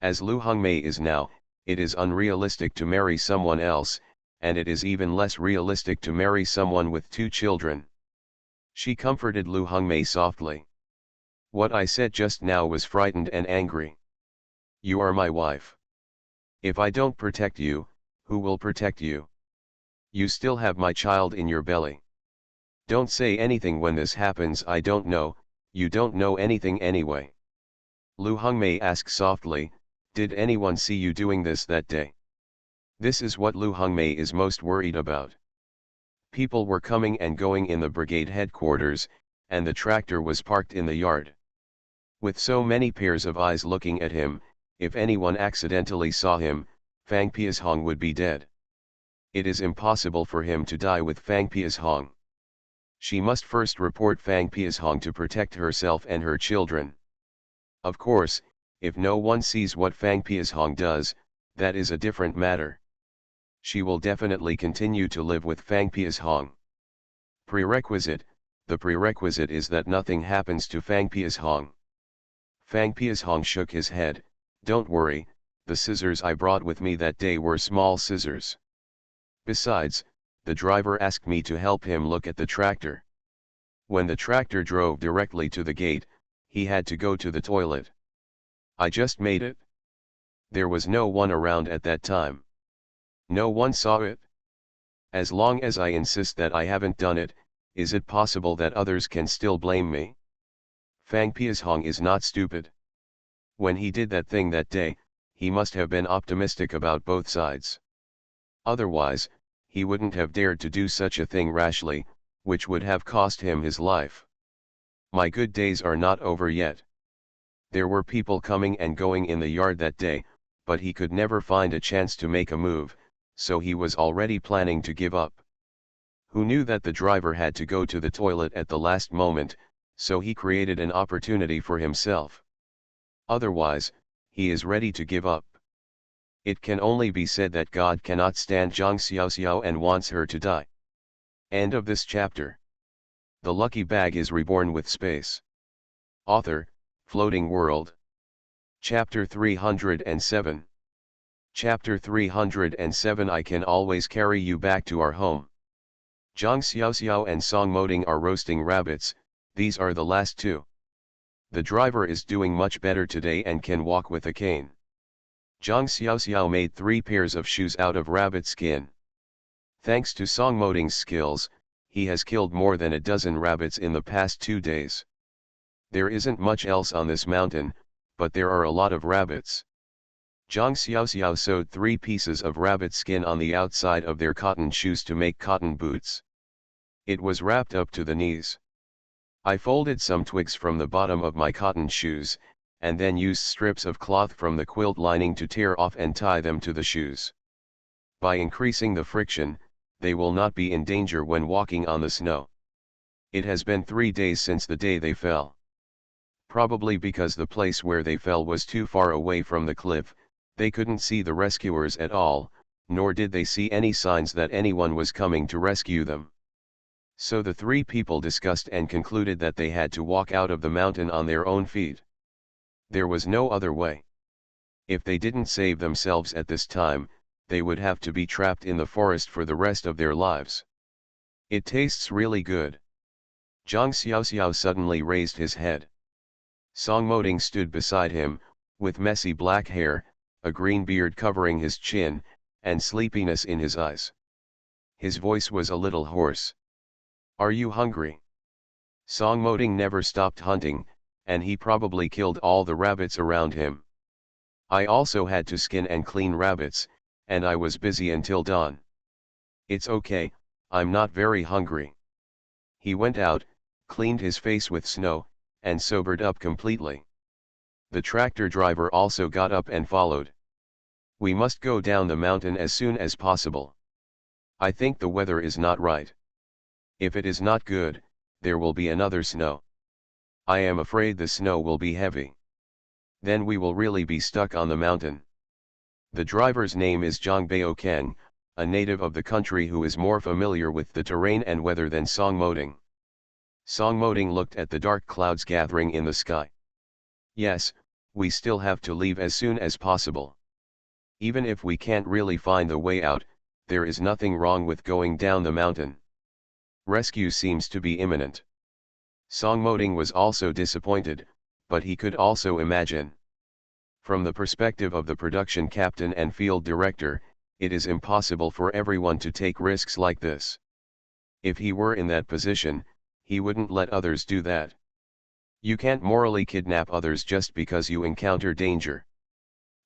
As Lu Hongmei is now, it is unrealistic to marry someone else, and it is even less realistic to marry someone with 2 children. She comforted Lu Hongmei softly. What I said just now was frightened and angry. You are my wife. If I don't protect you, who will protect you? You still have my child in your belly. Don't say anything when this happens. I don't know, you don't know anything anyway. Lu Hongmei asked softly, did anyone see you doing this that day? This is what Lu Hongmei is most worried about. People were coming and going in the brigade headquarters, and the tractor was parked in the yard. With so many pairs of eyes looking at him, if anyone accidentally saw him, Fang Piashong would be dead. It is impossible for him to die with Fang Piashong. She must first report Fang Piashong to protect herself and her children. Of course, if no one sees what Fang Piashong does, that is a different matter. She will definitely continue to live with Fang Piashong. Prerequisite: the prerequisite is that nothing happens to Fang Piashong. Fang Piashong shook his head, don't worry, the scissors I brought with me that day were small scissors. Besides, the driver asked me to help him look at the tractor. When the tractor drove directly to the gate, he had to go to the toilet. I just made it. There was no one around at that time. No one saw it. As long as I insist that I haven't done it, is it possible that others can still blame me? Fang Piashong is not stupid. When he did that thing that day, he must have been optimistic about both sides. Otherwise, he wouldn't have dared to do such a thing rashly, which would have cost him his life. My good days are not over yet. There were people coming and going in the yard that day, but he could never find a chance to make a move, so he was already planning to give up. Who knew that the driver had to go to the toilet at the last moment, so he created an opportunity for himself. Otherwise, he is ready to give up. It can only be said that God cannot stand Zhang Xiaoxiao and wants her to die. End of this chapter. The lucky bag is reborn with space. Author, Floating World. Chapter 307. Chapter 307. I can always carry you back to our home. Zhang Xiaoxiao and Song Moding are roasting rabbits, these are the last 2. The driver is doing much better today and can walk with a cane. Zhang Xiaoxiao made 3 pairs of shoes out of rabbit skin. Thanks to Song Moding's skills, he has killed more than a dozen rabbits in the past 2 days. There isn't much else on this mountain, but there are a lot of rabbits. Zhang Xiaoxiao sewed 3 pieces of rabbit skin on the outside of their cotton shoes to make cotton boots. It was wrapped up to the knees. I folded some twigs from the bottom of my cotton shoes, and then used strips of cloth from the quilt lining to tear off and tie them to the shoes. By increasing the friction, they will not be in danger when walking on the snow. It has been 3 days since the day they fell. Probably because the place where they fell was too far away from the cliff, they couldn't see the rescuers at all, nor did they see any signs that anyone was coming to rescue them. So the 3 people discussed and concluded that they had to walk out of the mountain on their own feet. There was no other way. If they didn't save themselves at this time, they would have to be trapped in the forest for the rest of their lives. It tastes really good. Zhang Xiaoxiao suddenly raised his head. Song Moding stood beside him, with messy black hair, a green beard covering his chin, and sleepiness in his eyes. His voice was a little hoarse. "Are you hungry?" Song Moding never stopped hunting, and he probably killed all the rabbits around him. I also had to skin and clean rabbits, and I was busy until dawn. "It's okay, I'm not very hungry." He went out, cleaned his face with snow, and sobered up completely. The tractor driver also got up and followed. "We must go down the mountain as soon as possible. I think the weather is not right. If it is not good, there will be another snow. I am afraid the snow will be heavy. Then we will really be stuck on the mountain." The driver's name is Zhang Baokeng, a native of the country who is more familiar with the terrain and weather than Song Moding. Song Moding looked at the dark clouds gathering in the sky. "Yes, we still have to leave as soon as possible. Even if we can't really find the way out, there is nothing wrong with going down the mountain. Rescue seems to be imminent." Song Moding was also disappointed, but he could also imagine. From the perspective of the production captain and field director, it is impossible for everyone to take risks like this. If he were in that position, he wouldn't let others do that. You can't morally kidnap others just because you encounter danger.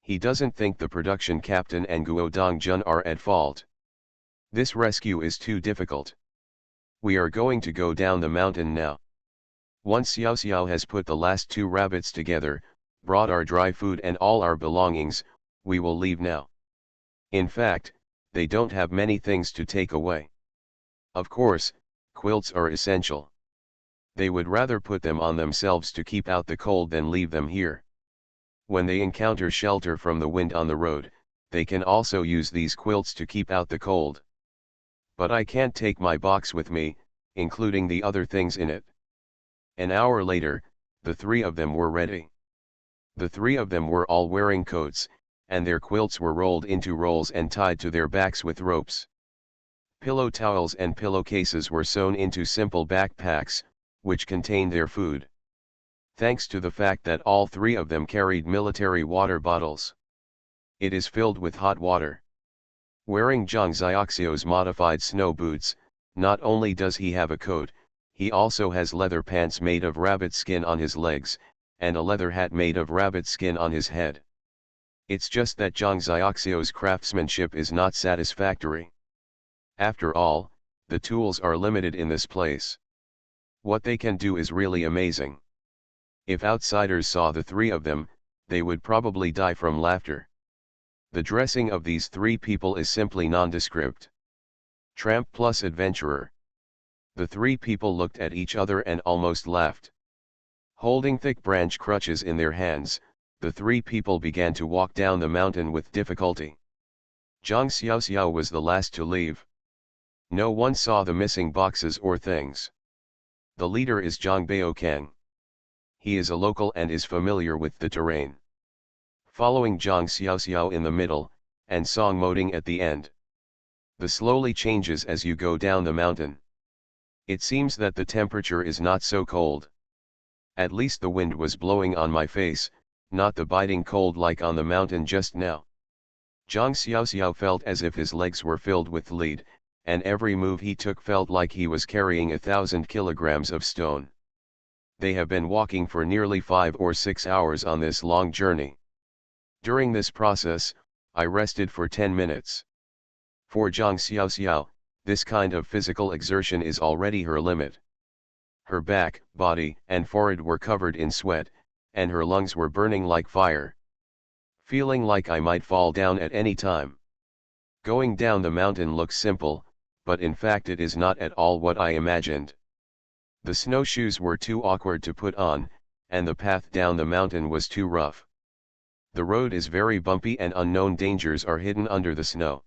He doesn't think the production captain and Guo Dongjun are at fault. This rescue is too difficult. We are going to go down the mountain now. Once Xiao Xiao has put the last 2 rabbits together, brought our dry food and all our belongings, we will leave now. In fact, they don't have many things to take away. Of course, quilts are essential. They would rather put them on themselves to keep out the cold than leave them here. When they encounter shelter from the wind on the road, they can also use these quilts to keep out the cold. But I can't take my box with me, including the other things in it. An hour later, the 3 of them were ready. The 3 of them were all wearing coats, and their quilts were rolled into rolls and tied to their backs with ropes. Pillow towels and pillowcases were sewn into simple backpacks, which contained their food. Thanks to the fact that all 3 of them carried military water bottles. It is filled with hot water. Wearing Zhang Xiaoxiao's modified snow boots, not only does he have a coat, he also has leather pants made of rabbit skin on his legs, and a leather hat made of rabbit skin on his head. It's just that Zhang Xiaoxiao's craftsmanship is not satisfactory. After all, the tools are limited in this place. What they can do is really amazing. If outsiders saw the 3 of them, they would probably die from laughter. The dressing of these 3 people is simply nondescript. Tramp plus adventurer. The 3 people looked at each other and almost laughed. Holding thick branch crutches in their hands, the 3 people began to walk down the mountain with difficulty. Zhang Xiaoxiao was the last to leave. No one saw the missing boxes or things. The leader is Zhang Baokeng. He is a local and is familiar with the terrain. Following Zhang Xiaoxiao in the middle, and Song Moding at the end. The slowly changes as you go down the mountain. It seems that the temperature is not so cold. At least the wind was blowing on my face, not the biting cold like on the mountain just now. Zhang Xiaoxiao felt as if his legs were filled with lead, and every move he took felt like he was carrying 1,000 kilograms of stone. They have been walking for nearly 5 or 6 hours on this long journey. During this process, I rested for 10 minutes. For Zhang Xiaoxiao, this kind of physical exertion is already her limit. Her back, body, and forehead were covered in sweat, and her lungs were burning like fire. Feeling like I might fall down at any time. Going down the mountain looks simple, but in fact it is not at all what I imagined. The snowshoes were too awkward to put on, and the path down the mountain was too rough. The road is very bumpy and unknown dangers are hidden under the snow.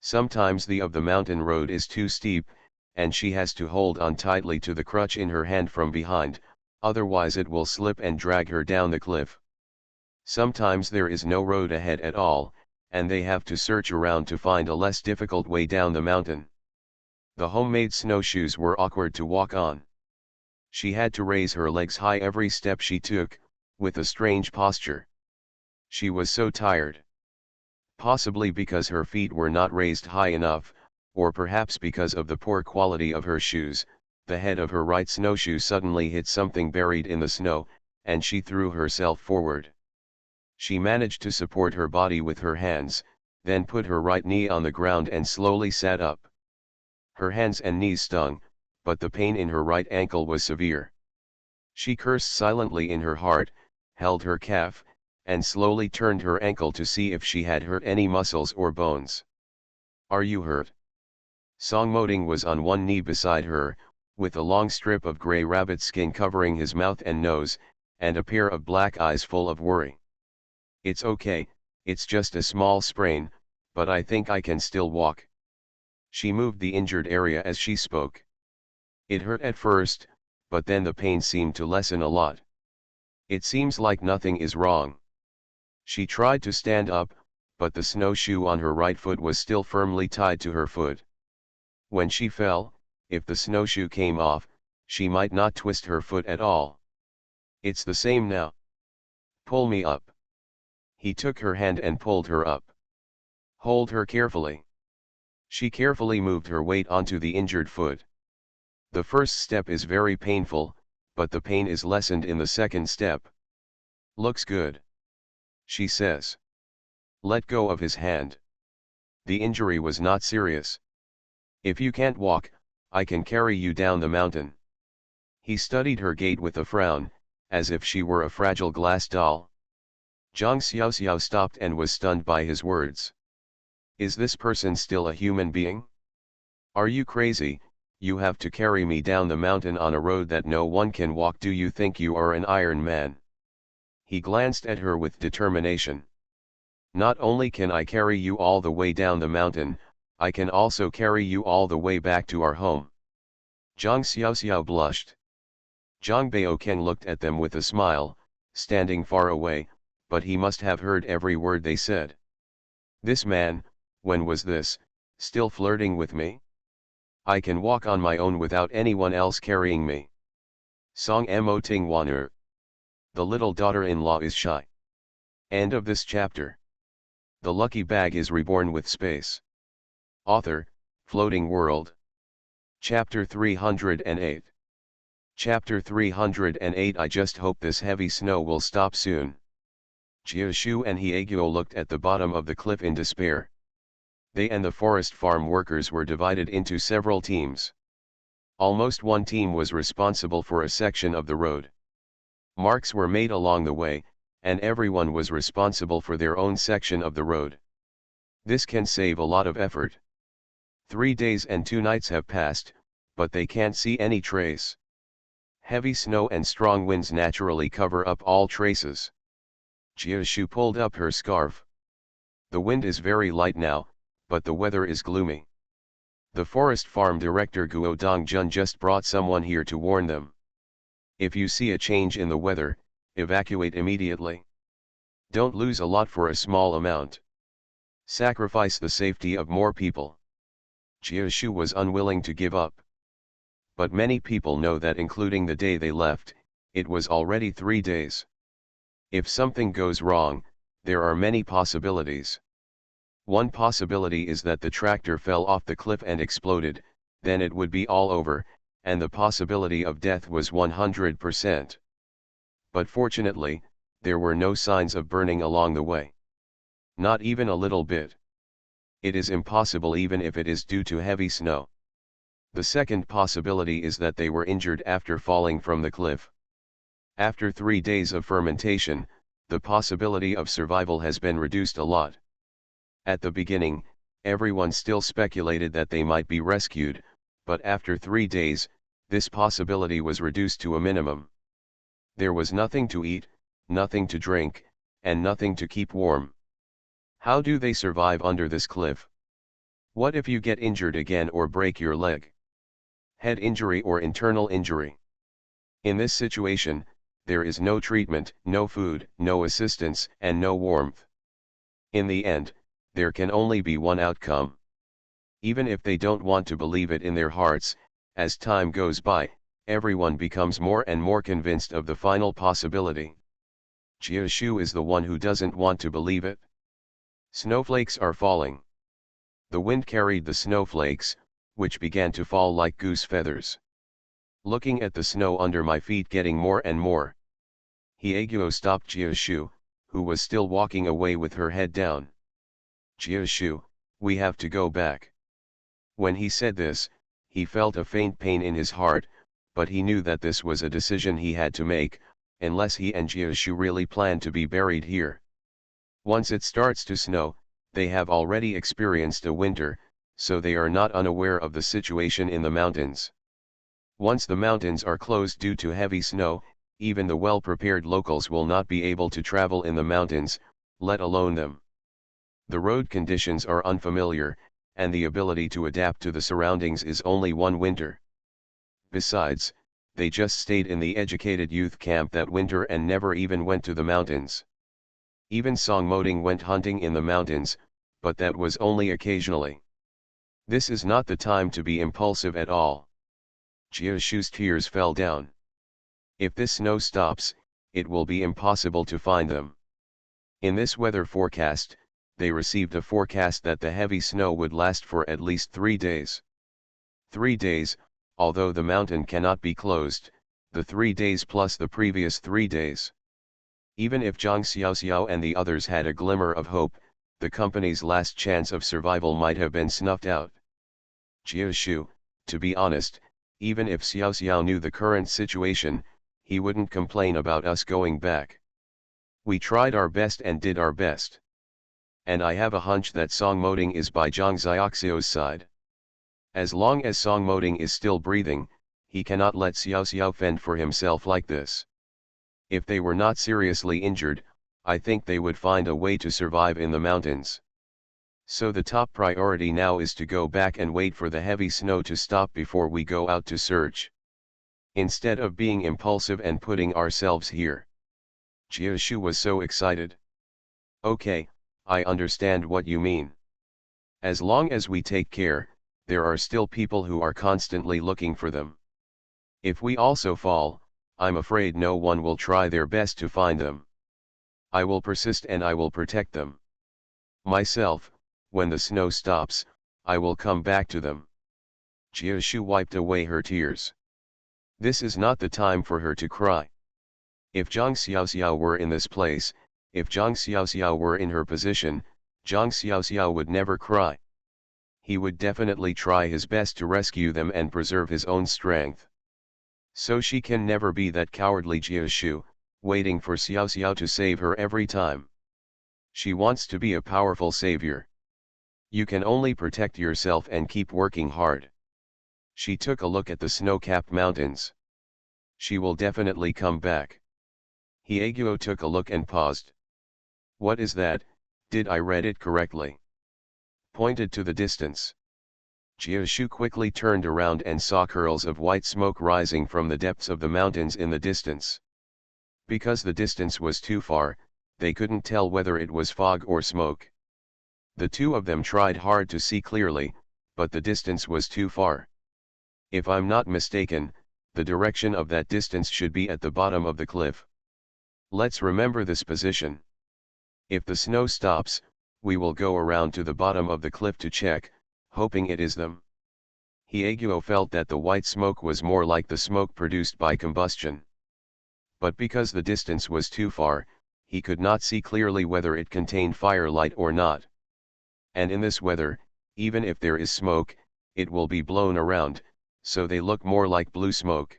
Sometimes the mountain road is too steep, and she has to hold on tightly to the crutch in her hand from behind, otherwise it will slip and drag her down the cliff. Sometimes there is no road ahead at all, and they have to search around to find a less difficult way down the mountain. The homemade snowshoes were awkward to walk on. She had to raise her legs high every step she took, with a strange posture. She was so tired. Possibly because her feet were not raised high enough, or perhaps because of the poor quality of her shoes, the head of her right snowshoe suddenly hit something buried in the snow, and she threw herself forward. She managed to support her body with her hands, then put her right knee on the ground and slowly sat up. Her hands and knees stung, but the pain in her right ankle was severe. She cursed silently in her heart, held her calf, and slowly turned her ankle to see if she had hurt any muscles or bones. "Are you hurt?" Song Moding was on one knee beside her, with a long strip of gray rabbit skin covering his mouth and nose, and a pair of black eyes full of worry. "It's okay, it's just a small sprain, but I think I can still walk." She moved the injured area as she spoke. It hurt at first, but then the pain seemed to lessen a lot. "It seems like nothing is wrong." She tried to stand up, but the snowshoe on her right foot was still firmly tied to her foot. When she fell, if the snowshoe came off, she might not twist her foot at all. "It's the same now. Pull me up." He took her hand and pulled her up. "Hold her carefully." She carefully moved her weight onto the injured foot. The first step is very painful, but the pain is lessened in the second step. "Looks good," she says. Let go of his hand. The injury was not serious. "If you can't walk, I can carry you down the mountain." He studied her gait with a frown, as if she were a fragile glass doll. Zhang Xiaoxiao stopped and was stunned by his words. Is this person still a human being? "Are you crazy? You have to carry me down the mountain on a road that no one can walk. Do you think you are an Iron Man?" He glanced at her with determination. "Not only can I carry you all the way down the mountain, I can also carry you all the way back to our home." Zhang Xiaoxiao blushed. Zhang Baoken looked at them with a smile, standing far away, but he must have heard every word they said. This man, when was this, still flirting with me? I can walk on my own without anyone else carrying me. Song Mo Ting Waner. The little daughter-in-law is shy. End of this chapter. The lucky bag is reborn with space. Author, Floating World. Chapter 308. Chapter 308. I just hope this heavy snow will stop soon. Jiashu and Hieguo looked at the bottom of the cliff in despair. They and the forest farm workers were divided into several teams. Almost one team was responsible for a section of the road. Marks were made along the way, and everyone was responsible for their own section of the road. This can save a lot of effort. 3 days and 2 nights have passed, but they can't see any trace. Heavy snow and strong winds naturally cover up all traces. Jiashu pulled up her scarf. The wind is very light now, but the weather is gloomy. The forest farm director Guo Dongjun just brought someone here to warn them. If you see a change in the weather, evacuate immediately. Don't lose a lot for a small amount. Sacrifice the safety of more people. Jiashu was unwilling to give up. But many people know that including the day they left, it was already 3 days. If something goes wrong, there are many possibilities. One possibility is that the tractor fell off the cliff and exploded, then it would be all over, and the possibility of death was 100%. But fortunately, there were no signs of burning along the way. Not even a little bit. It is impossible even if it is due to heavy snow. The second possibility is that they were injured after falling from the cliff. After 3 days of fermentation, the possibility of survival has been reduced a lot. At the beginning, everyone still speculated that they might be rescued, but after 3 days, this possibility was reduced to a minimum. There was nothing to eat, nothing to drink, and nothing to keep warm. How do they survive under this cliff? What if you get injured again or break your leg? Head injury or internal injury? In this situation, there is no treatment, no food, no assistance, and no warmth. In the end, there can only be one outcome. Even if they don't want to believe it in their hearts, as time goes by, everyone becomes more and more convinced of the final possibility. Jiashu is the one who doesn't want to believe it. Snowflakes are falling. The wind carried the snowflakes, which began to fall like goose feathers. Looking at the snow under my feet getting more and more. Hyeguo stopped Jiashu, who was still walking away with her head down. Jiashu, we have to go back. When he said this, he felt a faint pain in his heart, but he knew that this was a decision he had to make, unless he and Jiashu really planned to be buried here. Once it starts to snow, they have already experienced a winter, so they are not unaware of the situation in the mountains. Once the mountains are closed due to heavy snow, even the well-prepared locals will not be able to travel in the mountains, let alone them. The road conditions are unfamiliar, and the ability to adapt to the surroundings is only one winter. Besides, they just stayed in the educated youth camp that winter and never even went to the mountains. Even Songmoding went hunting in the mountains, but that was only occasionally. This is not the time to be impulsive at all. Jiashu's tears fell down. If this snow stops, it will be impossible to find them. In this weather forecast, they received a forecast that the heavy snow would last for at least 3 days. 3 days, although the mountain cannot be closed, the 3 days plus the previous 3 days. Even if Zhang Xiaoxiao and the others had a glimmer of hope, the company's last chance of survival might have been snuffed out. Jiashu, to be honest, even if Xiaoxiao knew the current situation, he wouldn't complain about us going back. We tried our best and did our best. And I have a hunch that Songmoding is by Zhang Xiaoxiao's side. As long as Songmoding is still breathing, he cannot let Xiaoxiao fend for himself like this. If they were not seriously injured, I think they would find a way to survive in the mountains. So the top priority now is to go back and wait for the heavy snow to stop before we go out to search. Instead of being impulsive and putting ourselves here. Jiashu was so excited. Okay, I understand what you mean. As long as we take care, there are still people who are constantly looking for them. If we also fall, I'm afraid no one will try their best to find them. I will persist and I will protect them. Myself, when the snow stops, I will come back to them. Jiashu wiped away her tears. This is not the time for her to cry. If Zhang Xiaoxiao were in this place, if Zhang Xiaoxiao were in her position, Zhang Xiaoxiao would never cry. He would definitely try his best to rescue them and preserve his own strength. So she can never be that cowardly Jiashu, waiting for Xiaoxiao to save her every time. She wants to be a powerful savior. You can only protect yourself and keep working hard. She took a look at the snow-capped mountains. She will definitely come back. Hyeguo took a look and paused. What is that? Did I read it correctly? Pointed to the distance. Jiashu quickly turned around and saw curls of white smoke rising from the depths of the mountains in the distance. Because the distance was too far, they couldn't tell whether it was fog or smoke. The two of them tried hard to see clearly, but the distance was too far. If I'm not mistaken, the direction of that distance should be at the bottom of the cliff. Let's remember this position. If the snow stops, we will go around to the bottom of the cliff to check, hoping it is them. Hyeguo felt that the white smoke was more like the smoke produced by combustion. But because the distance was too far, he could not see clearly whether it contained firelight or not. And in this weather, even if there is smoke, it will be blown around, so they look more like blue smoke.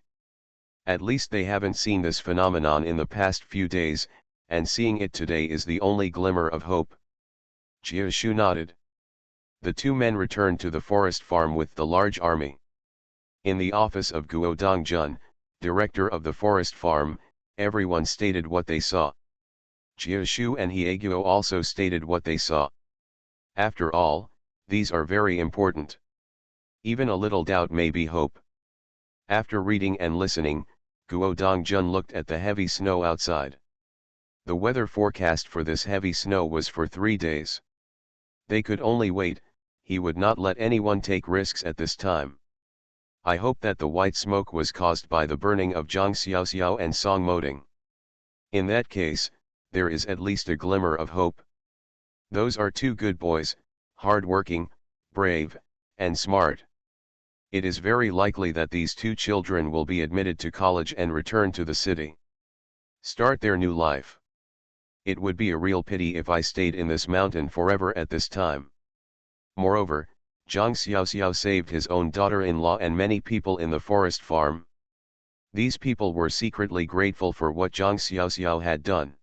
At least they haven't seen this phenomenon in the past few days, and seeing it today is the only glimmer of hope. Jiashu nodded. The two men returned to the forest farm with the large army. In the office of Guo Dongjun, director of the forest farm, everyone stated what they saw. Jiashu and Hyeguo also stated what they saw. After all, these are very important. Even a little doubt may be hope. After reading and listening, Guo Dongjun looked at the heavy snow outside. The weather forecast for this heavy snow was for 3 days. They could only wait, he would not let anyone take risks at this time. I hope that the white smoke was caused by the burning of Zhang Xiaoxiao and Song Moding. In that case, there is at least a glimmer of hope. Those are two good boys, hard-working, brave, and smart. It is very likely that these two children will be admitted to college and return to the city. Start their new life. It would be a real pity if I stayed in this mountain forever at this time. Moreover, Zhang Xiaoxiao saved his own daughter-in-law and many people in the forest farm. These people were secretly grateful for what Zhang Xiaoxiao had done.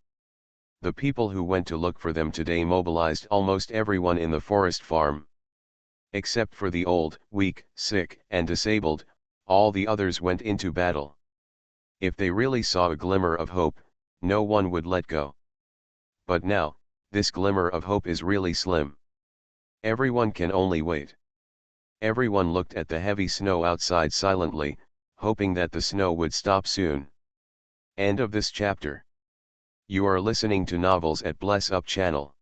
The people who went to look for them today mobilized almost everyone in the forest farm. Except for the old, weak, sick, and disabled, all the others went into battle. If they really saw a glimmer of hope, no one would let go. But now, this glimmer of hope is really slim. Everyone can only wait. Everyone looked at the heavy snow outside silently, hoping that the snow would stop soon. End of this chapter. You are listening to novels at Bless Up channel.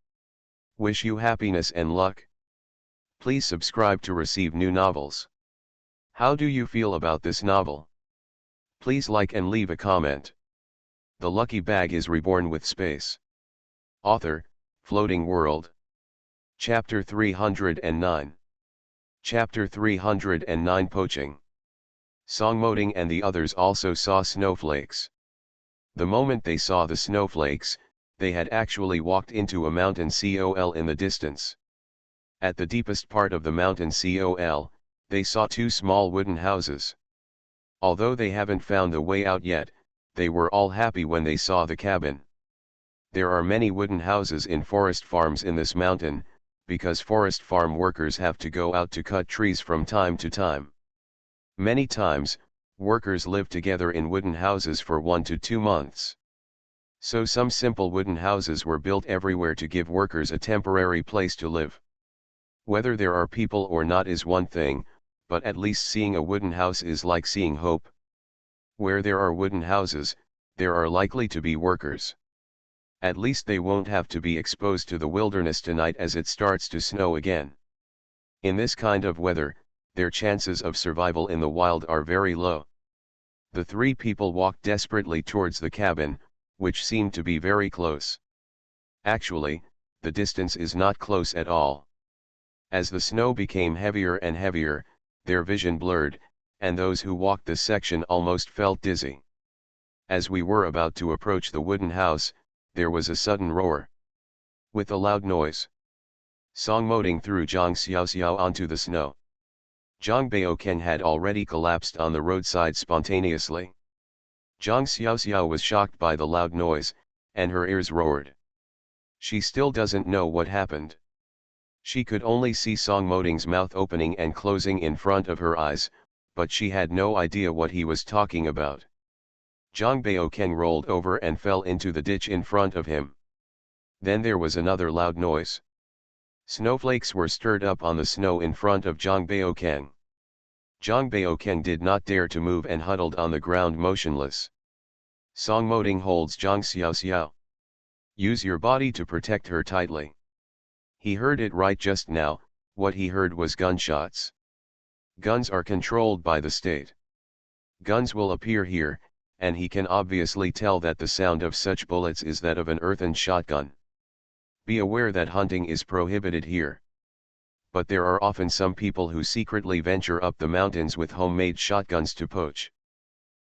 Wish you happiness and luck. Please subscribe to receive new novels. How do you feel about this novel? Please like and leave a comment. The Lucky Bag is reborn with space. Author, Floating World. Chapter 309. Chapter 309 Poaching. Song Moding and the others also saw snowflakes. The moment they saw the snowflakes, they had actually walked into a mountain col in the distance. At the deepest part of the mountain col, they saw two small wooden houses. Although they haven't found the way out yet, they were all happy when they saw the cabin. There are many wooden houses in forest farms in this mountain, because forest farm workers have to go out to cut trees from time to time. Many times, workers live together in wooden houses for 1 to 2 months. So some simple wooden houses were built everywhere to give workers a temporary place to live. Whether there are people or not is one thing, but at least seeing a wooden house is like seeing hope. Where there are wooden houses, there are likely to be workers. At least they won't have to be exposed to the wilderness tonight as it starts to snow again. In this kind of weather, their chances of survival in the wild are very low. The three people walked desperately towards the cabin, which seemed to be very close. Actually, the distance is not close at all. As the snow became heavier and heavier, their vision blurred, and those who walked this section almost felt dizzy. As we were about to approach the wooden house, there was a sudden roar. With a loud noise, Song Moding threw Zhang Xiaoxiao onto the snow. Zhang Baoken had already collapsed on the roadside spontaneously. Zhang Xiaoxiao was shocked by the loud noise, and her ears roared. She still doesn't know what happened. She could only see Song Moding's mouth opening and closing in front of her eyes, but she had no idea what he was talking about. Zhang Baoken rolled over and fell into the ditch in front of him. Then there was another loud noise. Snowflakes were stirred up on the snow in front of Zhang Baoken. Zhang Baoken did not dare to move and huddled on the ground motionless. Song Moding holds Zhang Xiaoxiao. Use your body to protect her tightly. He heard it right just now. What he heard was gunshots. Guns are controlled by the state. Guns will appear here, and he can obviously tell that the sound of such bullets is that of an earthen shotgun. Be aware that hunting is prohibited here. But there are often some people who secretly venture up the mountains with homemade shotguns to poach.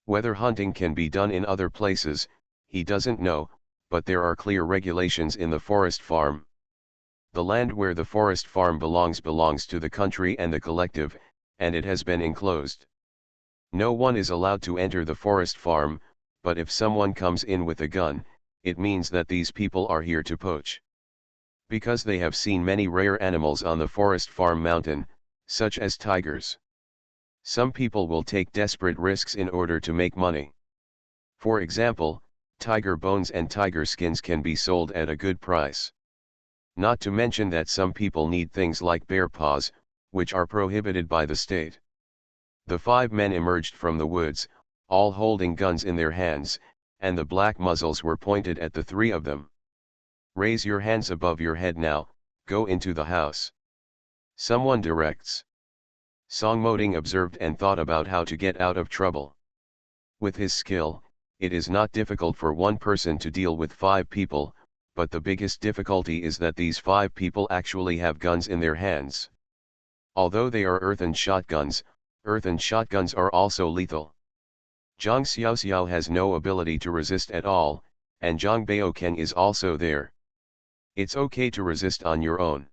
Whether hunting can be done in other places, he doesn't know, but there are clear regulations in the forest farm. The land where the forest farm belongs to the country and the collective, and it has been enclosed. No one is allowed to enter the forest farm, but if someone comes in with a gun, it means that these people are here to poach. Because they have seen many rare animals on the forest farm mountain, such as tigers. Some people will take desperate risks in order to make money. For example, tiger bones and tiger skins can be sold at a good price. Not to mention that some people need things like bear paws, which are prohibited by the state. The 5 men emerged from the woods, all holding guns in their hands, and the black muzzles were pointed at the 3 of them. "Raise your hands above your head now, go into the house," someone directs. Songmoding observed and thought about how to get out of trouble. With his skill, it is not difficult for one person to deal with 5 people, but the biggest difficulty is that these 5 people actually have guns in their hands. Although they are earthen shotguns are also lethal. Zhang Xiaoxiao has no ability to resist at all, and Zhang Baoken is also there. It's okay to resist on your own.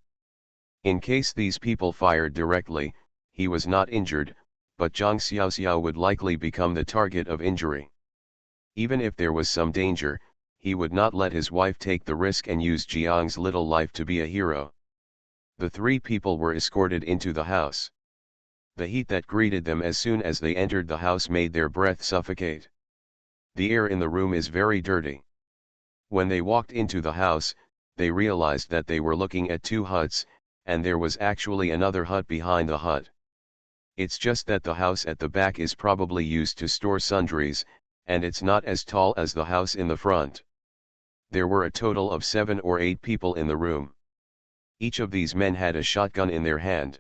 In case these people fired directly, he was not injured, but Zhang Xiaoxiao would likely become the target of injury. Even if there was some danger, he would not let his wife take the risk and use Jiang's little life to be a hero. The 3 people were escorted into the house. The heat that greeted them as soon as they entered the house made their breath suffocate. The air in the room is very dirty. When they walked into the house, they realized that they were looking at 2 huts, and there was actually another hut behind the hut. It's just that the house at the back is probably used to store sundries, and it's not as tall as the house in the front. There were a total of 7 or 8 people in the room. Each of these men had a shotgun in their hand.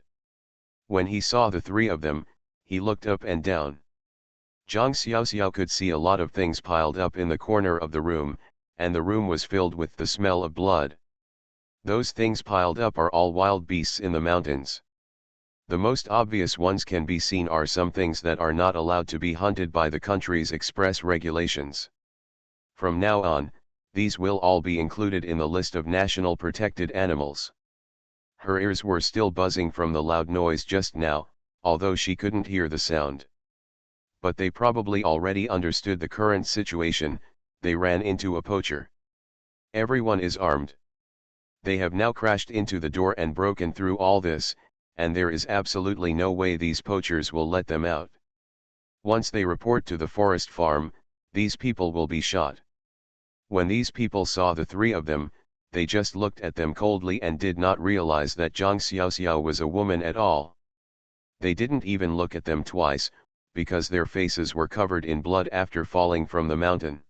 When he saw the 3 of them, he looked up and down. Zhang Xiaoxiao could see a lot of things piled up in the corner of the room, and the room was filled with the smell of blood. Those things piled up are all wild beasts in the mountains. The most obvious ones can be seen are some things that are not allowed to be hunted by the country's express regulations. From now on, these will all be included in the list of national protected animals. Her ears were still buzzing from the loud noise just now, although she couldn't hear the sound. But they probably already understood the current situation. They ran into a poacher. Everyone is armed. They have now crashed into the door and broken through all this, and there is absolutely no way these poachers will let them out. Once they report to the forest farm, these people will be shot. When these people saw the 3 of them, they just looked at them coldly and did not realize that Zhang Xiaoxiao was a woman at all. They didn't even look at them twice, because their faces were covered in blood after falling from the mountain.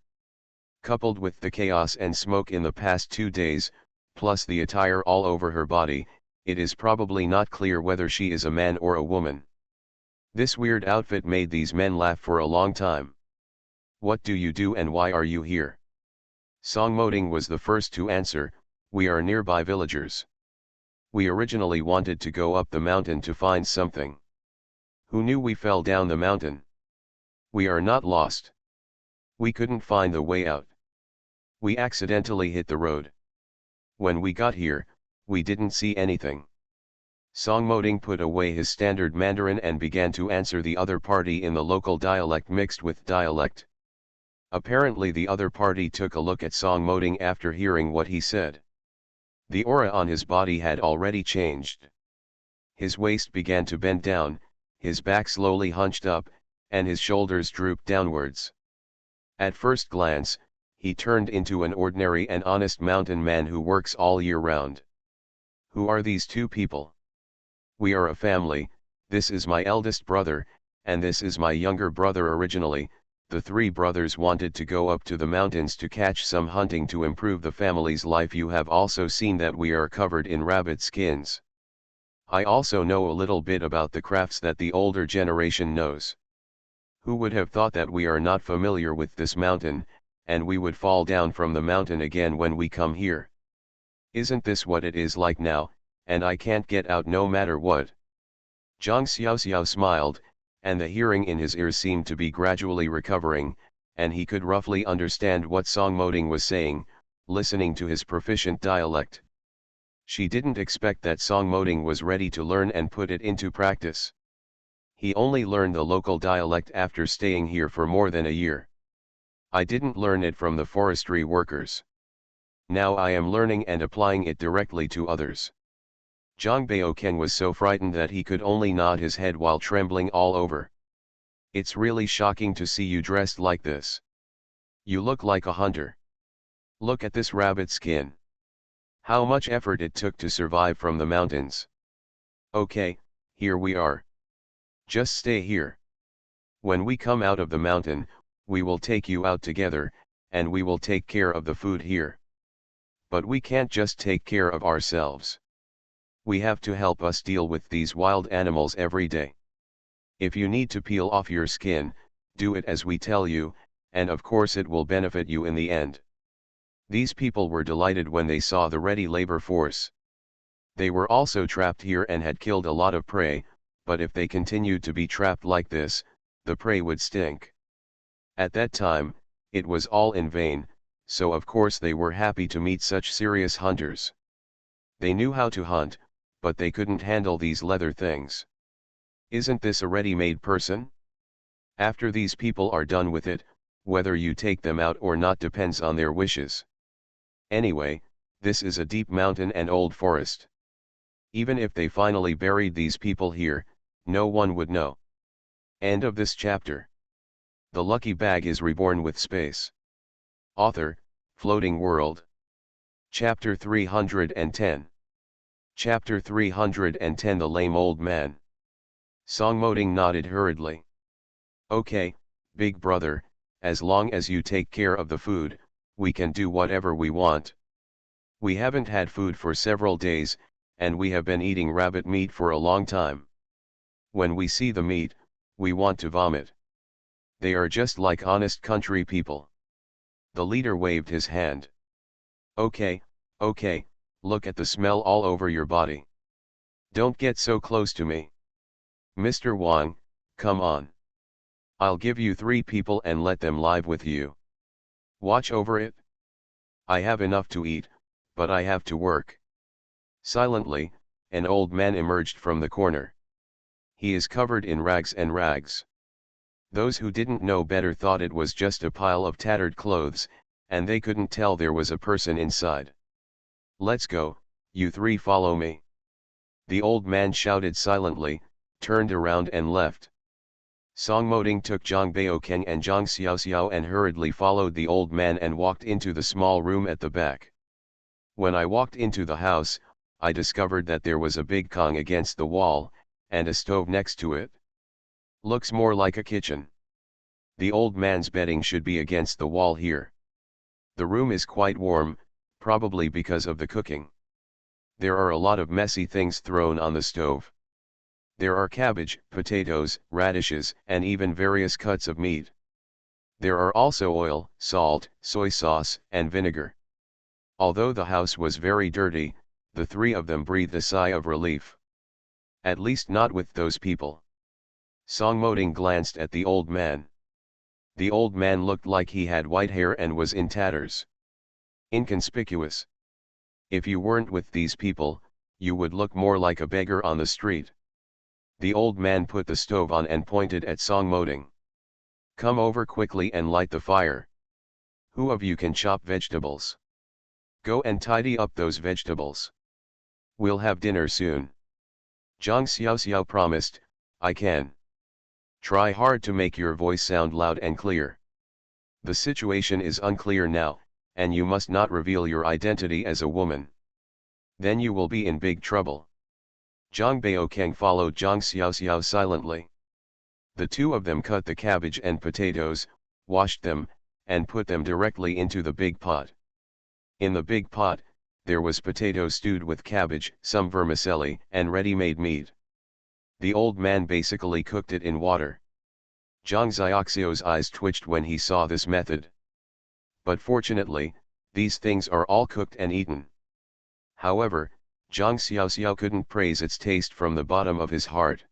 Coupled with the chaos and smoke in the past 2 days, plus the attire all over her body, it is probably not clear whether she is a man or a woman. This weird outfit made these men laugh for a long time. "What do you do and why are you here?" Songmoding was the first to answer. "We are nearby villagers. We originally wanted to go up the mountain to find something. Who knew we fell down the mountain? We are not lost. We couldn't find the way out. We accidentally hit the road. When we got here, we didn't see anything." Songmoding put away his standard Mandarin and began to answer the other party in the local dialect mixed with dialect. Apparently the other party took a look at Songmoding after hearing what he said. The aura on his body had already changed. His waist began to bend down, his back slowly hunched up, and his shoulders drooped downwards. At first glance, he turned into an ordinary and honest mountain man who works all year round. "Who are these 2 people?" "We are a family. This is my eldest brother, and this is my younger brother." Originally, the 3 brothers wanted to go up to the mountains to catch some hunting to improve the family's life. You have also seen that we are covered in rabbit skins. I also know a little bit about the crafts that the older generation knows. Who would have thought that we are not familiar with this mountain, and we would fall down from the mountain again when we come here? Isn't this what it is like now, and I can't get out no matter what?" Zhang Xiaoxiao smiled, and the hearing in his ears seemed to be gradually recovering, and he could roughly understand what Songmoding was saying. listening to his proficient dialect. She didn't expect that Song Moding was ready to learn and put it into practice. He only learned the local dialect after staying here for more than a year. I didn't learn it from the forestry workers. Now I am learning and applying it directly to others. Jang Baoken was so frightened that he could only nod his head while trembling all over. It's really shocking to see you dressed like this. You look like a hunter. Look at this rabbit skin. How much effort it took to survive from the mountains. Okay, here we are. Just stay here. When we come out of the mountain, we will take you out together, and we will take care of the food here. But we can't just take care of ourselves. We have to help us deal with these wild animals every day. If you need to peel off your skin, do it as we tell you, and of course it will benefit you in the end. These people were delighted when they saw the ready labor force. They were also trapped here and had killed a lot of prey, but if they continued to be trapped like this, the prey would stink. At that time, it was all in vain, so of course they were happy to meet such serious hunters. They knew how to hunt, but they couldn't handle these leather things. Isn't this a ready-made person? After these people are done with it, whether you take them out or not depends on their wishes. Anyway, this is a deep mountain and old forest. Even if they finally buried these people here, no one would know. End of this chapter. The lucky bag is reborn with space. Author, Floating World. Chapter 310. Chapter 310 The Lame Old Man. Song Moding nodded hurriedly. Okay, big brother, as long as you take care of the food, we can do whatever we want. We haven't had food for several days, and we have been eating rabbit meat for a long time. When we see the meat, we want to vomit. They are just like honest country people. The leader waved his hand. Okay, look at the smell all over your body. Don't get so close to me. Mr. Wang, come on. I'll give you 3 people and let them live with you. Watch over it. I have enough to eat, but I have to work. Silently, an old man emerged from the corner. He is covered in rags and rags. Those who didn't know better thought it was just a pile of tattered clothes, and they couldn't tell there was a person inside. Let's go, you 3 follow me. The old man shouted silently, turned around and left. Song Moding took Zhang Baokeng and Zhang Xiaoxiao and hurriedly followed the old man and walked into the small room at the back. When I walked into the house, I discovered that there was a big Kong against the wall, and a stove next to it. Looks more like a kitchen. The old man's bedding should be against the wall here. The room is quite warm, probably because of the cooking. There are a lot of messy things thrown on the stove. There are cabbage, potatoes, radishes, and even various cuts of meat. There are also oil, salt, soy sauce, and vinegar. Although the house was very dirty, the 3 of them breathed a sigh of relief. At least not with those people. Song Moding glanced at the old man. The old man looked like he had white hair and was in tatters. Inconspicuous. If you weren't with these people, you would look more like a beggar on the street. The old man put the stove on and pointed at Song Moding. Come over quickly and light the fire. Who of you can chop vegetables? Go and tidy up those vegetables. We'll have dinner soon. Zhang Xiaoxiao promised, I can. Try hard to make your voice sound loud and clear. The situation is unclear now, and you must not reveal your identity as a woman. Then you will be in big trouble. Zhang Baokeng followed Zhang Xiaoxiao silently. The 2 of them cut the cabbage and potatoes, washed them, and put them directly into the big pot. In the big pot, there was potato stewed with cabbage, some vermicelli, and ready-made meat. The old man basically cooked it in water. Zhang Xiaoxiao's eyes twitched when he saw this method. But fortunately, these things are all cooked and eaten. However, Zhang Xiaoxiao couldn't praise its taste from the bottom of his heart.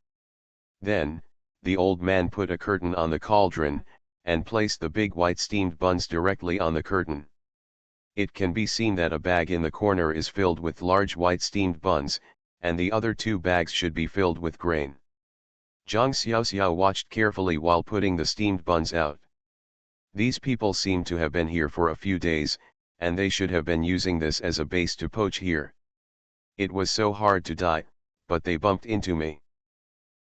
Then, the old man put a curtain on the cauldron, and placed the big white steamed buns directly on the curtain. It can be seen that a bag in the corner is filled with large white steamed buns, and the other two bags should be filled with grain. Zhang Xiaoxiao watched carefully while putting the steamed buns out. These people seem to have been here for a few days, and they should have been using this as a base to poach here. It was so hard to die, but they bumped into me.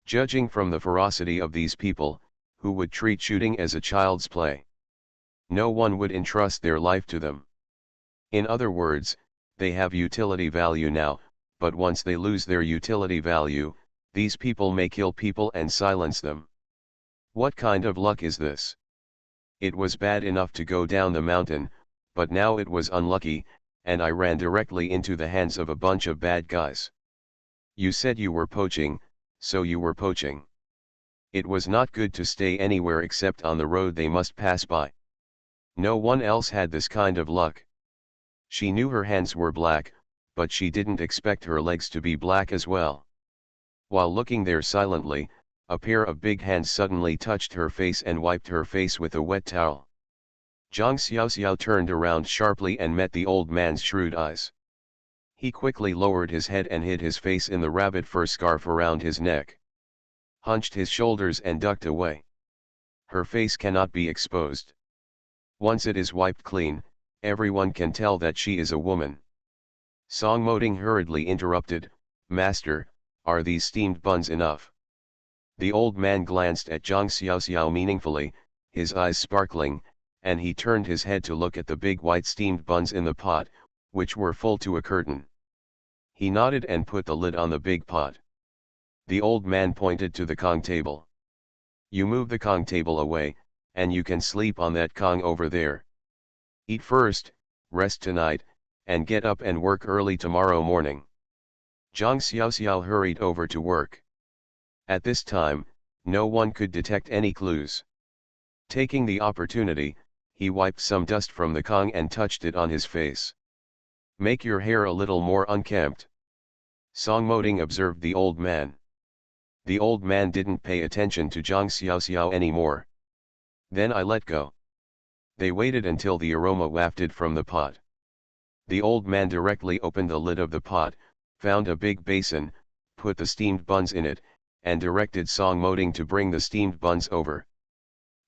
Judging from the ferocity of these people, who would treat shooting as a child's play, no one would entrust their life to them. In other words, they have utility value now, but once they lose their utility value, these people may kill people and silence them. What kind of luck is this? It was bad enough to go down the mountain, but now it was unlucky, and I ran directly into the hands of a bunch of bad guys. You said you were poaching, so you were poaching. It was not good to stay anywhere except on the road they must pass by. No one else had this kind of luck. She knew her hands were black, but she didn't expect her legs to be black as well. While looking there silently, a pair of big hands suddenly touched her face and wiped her face with a wet towel. Zhang Xiaoxiao turned around sharply and met the old man's shrewd eyes. He quickly lowered his head and hid his face in the rabbit fur scarf around his neck, hunched his shoulders and ducked away. Her face cannot be exposed. Once it is wiped clean, everyone can tell that she is a woman. Song Moding hurriedly interrupted, "Master, are these steamed buns enough?" The old man glanced at Zhang Xiaoxiao meaningfully, his eyes sparkling, and he turned his head to look at the big white steamed buns in the pot, which were full to a curtain. He nodded and put the lid on the big pot. The old man pointed to the Kong table. "You move the Kong table away, and you can sleep on that Kong over there. Eat first, rest tonight, and get up and work early tomorrow morning." Zhang Xiaoxiao hurried over to work. At this time, no one could detect any clues. Taking the opportunity, he wiped some dust from the Kong and touched it on his face. "Make your hair a little more unkempt." Song Moding observed the old man. The old man didn't pay attention to Zhang Xiaoxiao anymore. Then I let go. They waited until the aroma wafted from the pot. The old man directly opened the lid of the pot, found a big basin, put the steamed buns in it, and directed Song Moding to bring the steamed buns over.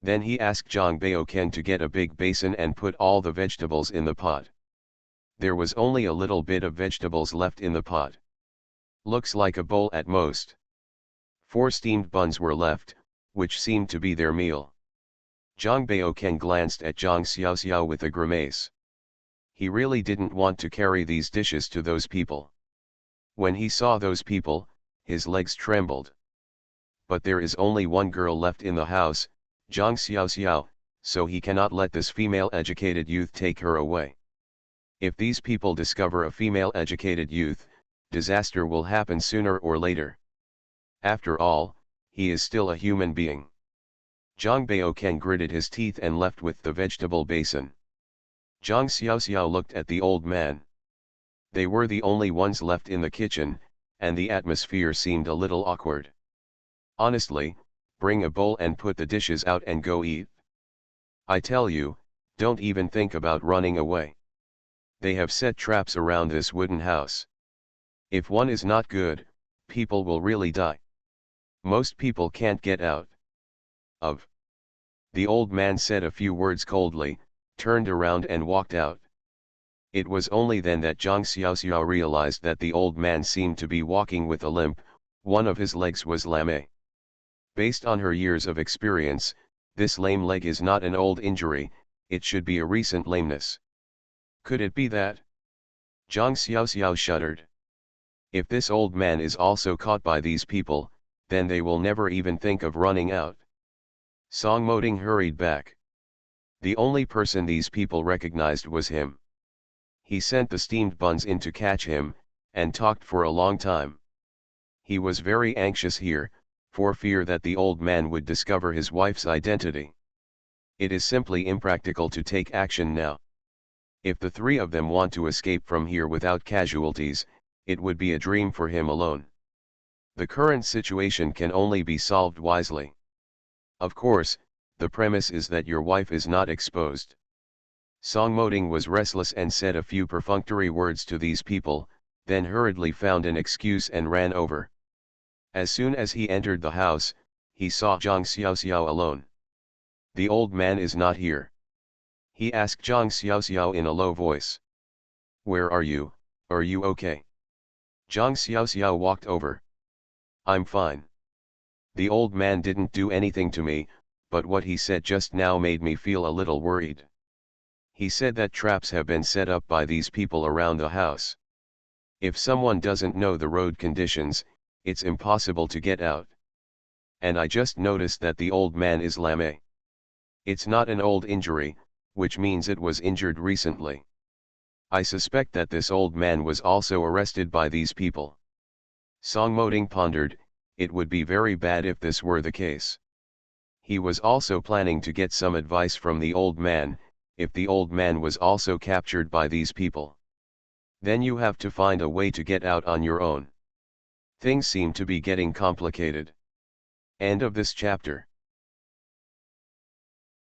Then he asked Zhang Baoken to get a big basin and put all the vegetables in the pot. There was only a little bit of vegetables left in the pot. Looks like a bowl at most. 4 steamed buns were left, which seemed to be their meal. Zhang Baoken glanced at Zhang Xiaoxiao with a grimace. He really didn't want to carry these dishes to those people. When he saw those people, his legs trembled. But there is only one girl left in the house, Zhang Xiaoxiao, so he cannot let this female-educated youth take her away. If these people discover a female-educated youth, disaster will happen sooner or later. After all, he is still a human being. Zhang Baoken gritted his teeth and left with the vegetable basin. Zhang Xiaoxiao looked at the old man. They were the only ones left in the kitchen, and the atmosphere seemed a little awkward. "Honestly, bring a bowl and put the dishes out and go eat. I tell you, don't even think about running away. They have set traps around this wooden house. If one is not good, people will really die. Most people can't get out of." The old man said a few words coldly, turned around and walked out. It was only then that Zhang Xiaoxiao realized that the old man seemed to be walking with a limp, one of his legs was lame. Based on her years of experience, this lame leg is not an old injury, it should be a recent lameness. Could it be that? Zhang Xiaoxiao shuddered. If this old man is also caught by these people, then they will never even think of running out. Song Moding hurried back. The only person these people recognized was him. He sent the steamed buns in to catch him, and talked for a long time. He was very anxious here, for fear that the old man would discover his wife's identity. It is simply impractical to take action now. If the 3 of them want to escape from here without casualties, it would be a dream for him alone. The current situation can only be solved wisely. Of course, the premise is that your wife is not exposed. Songmoding was restless and said a few perfunctory words to these people, then hurriedly found an excuse and ran over. As soon as he entered the house, he saw Zhang Xiaoxiao alone. The old man is not here. He asked Zhang Xiaoxiao in a low voice. Where are you okay? Zhang Xiaoxiao walked over. I'm fine. The old man didn't do anything to me, but what he said just now made me feel a little worried. He said that traps have been set up by these people around the house. If someone doesn't know the road conditions, it's impossible to get out. And I just noticed that the old man is lame. It's not an old injury, which means it was injured recently. I suspect that this old man was also arrested by these people. Songmoding pondered, it would be very bad if this were the case. He was also planning to get some advice from the old man, if the old man was also captured by these people. Then you have to find a way to get out on your own. Things seem to be getting complicated. End of this chapter.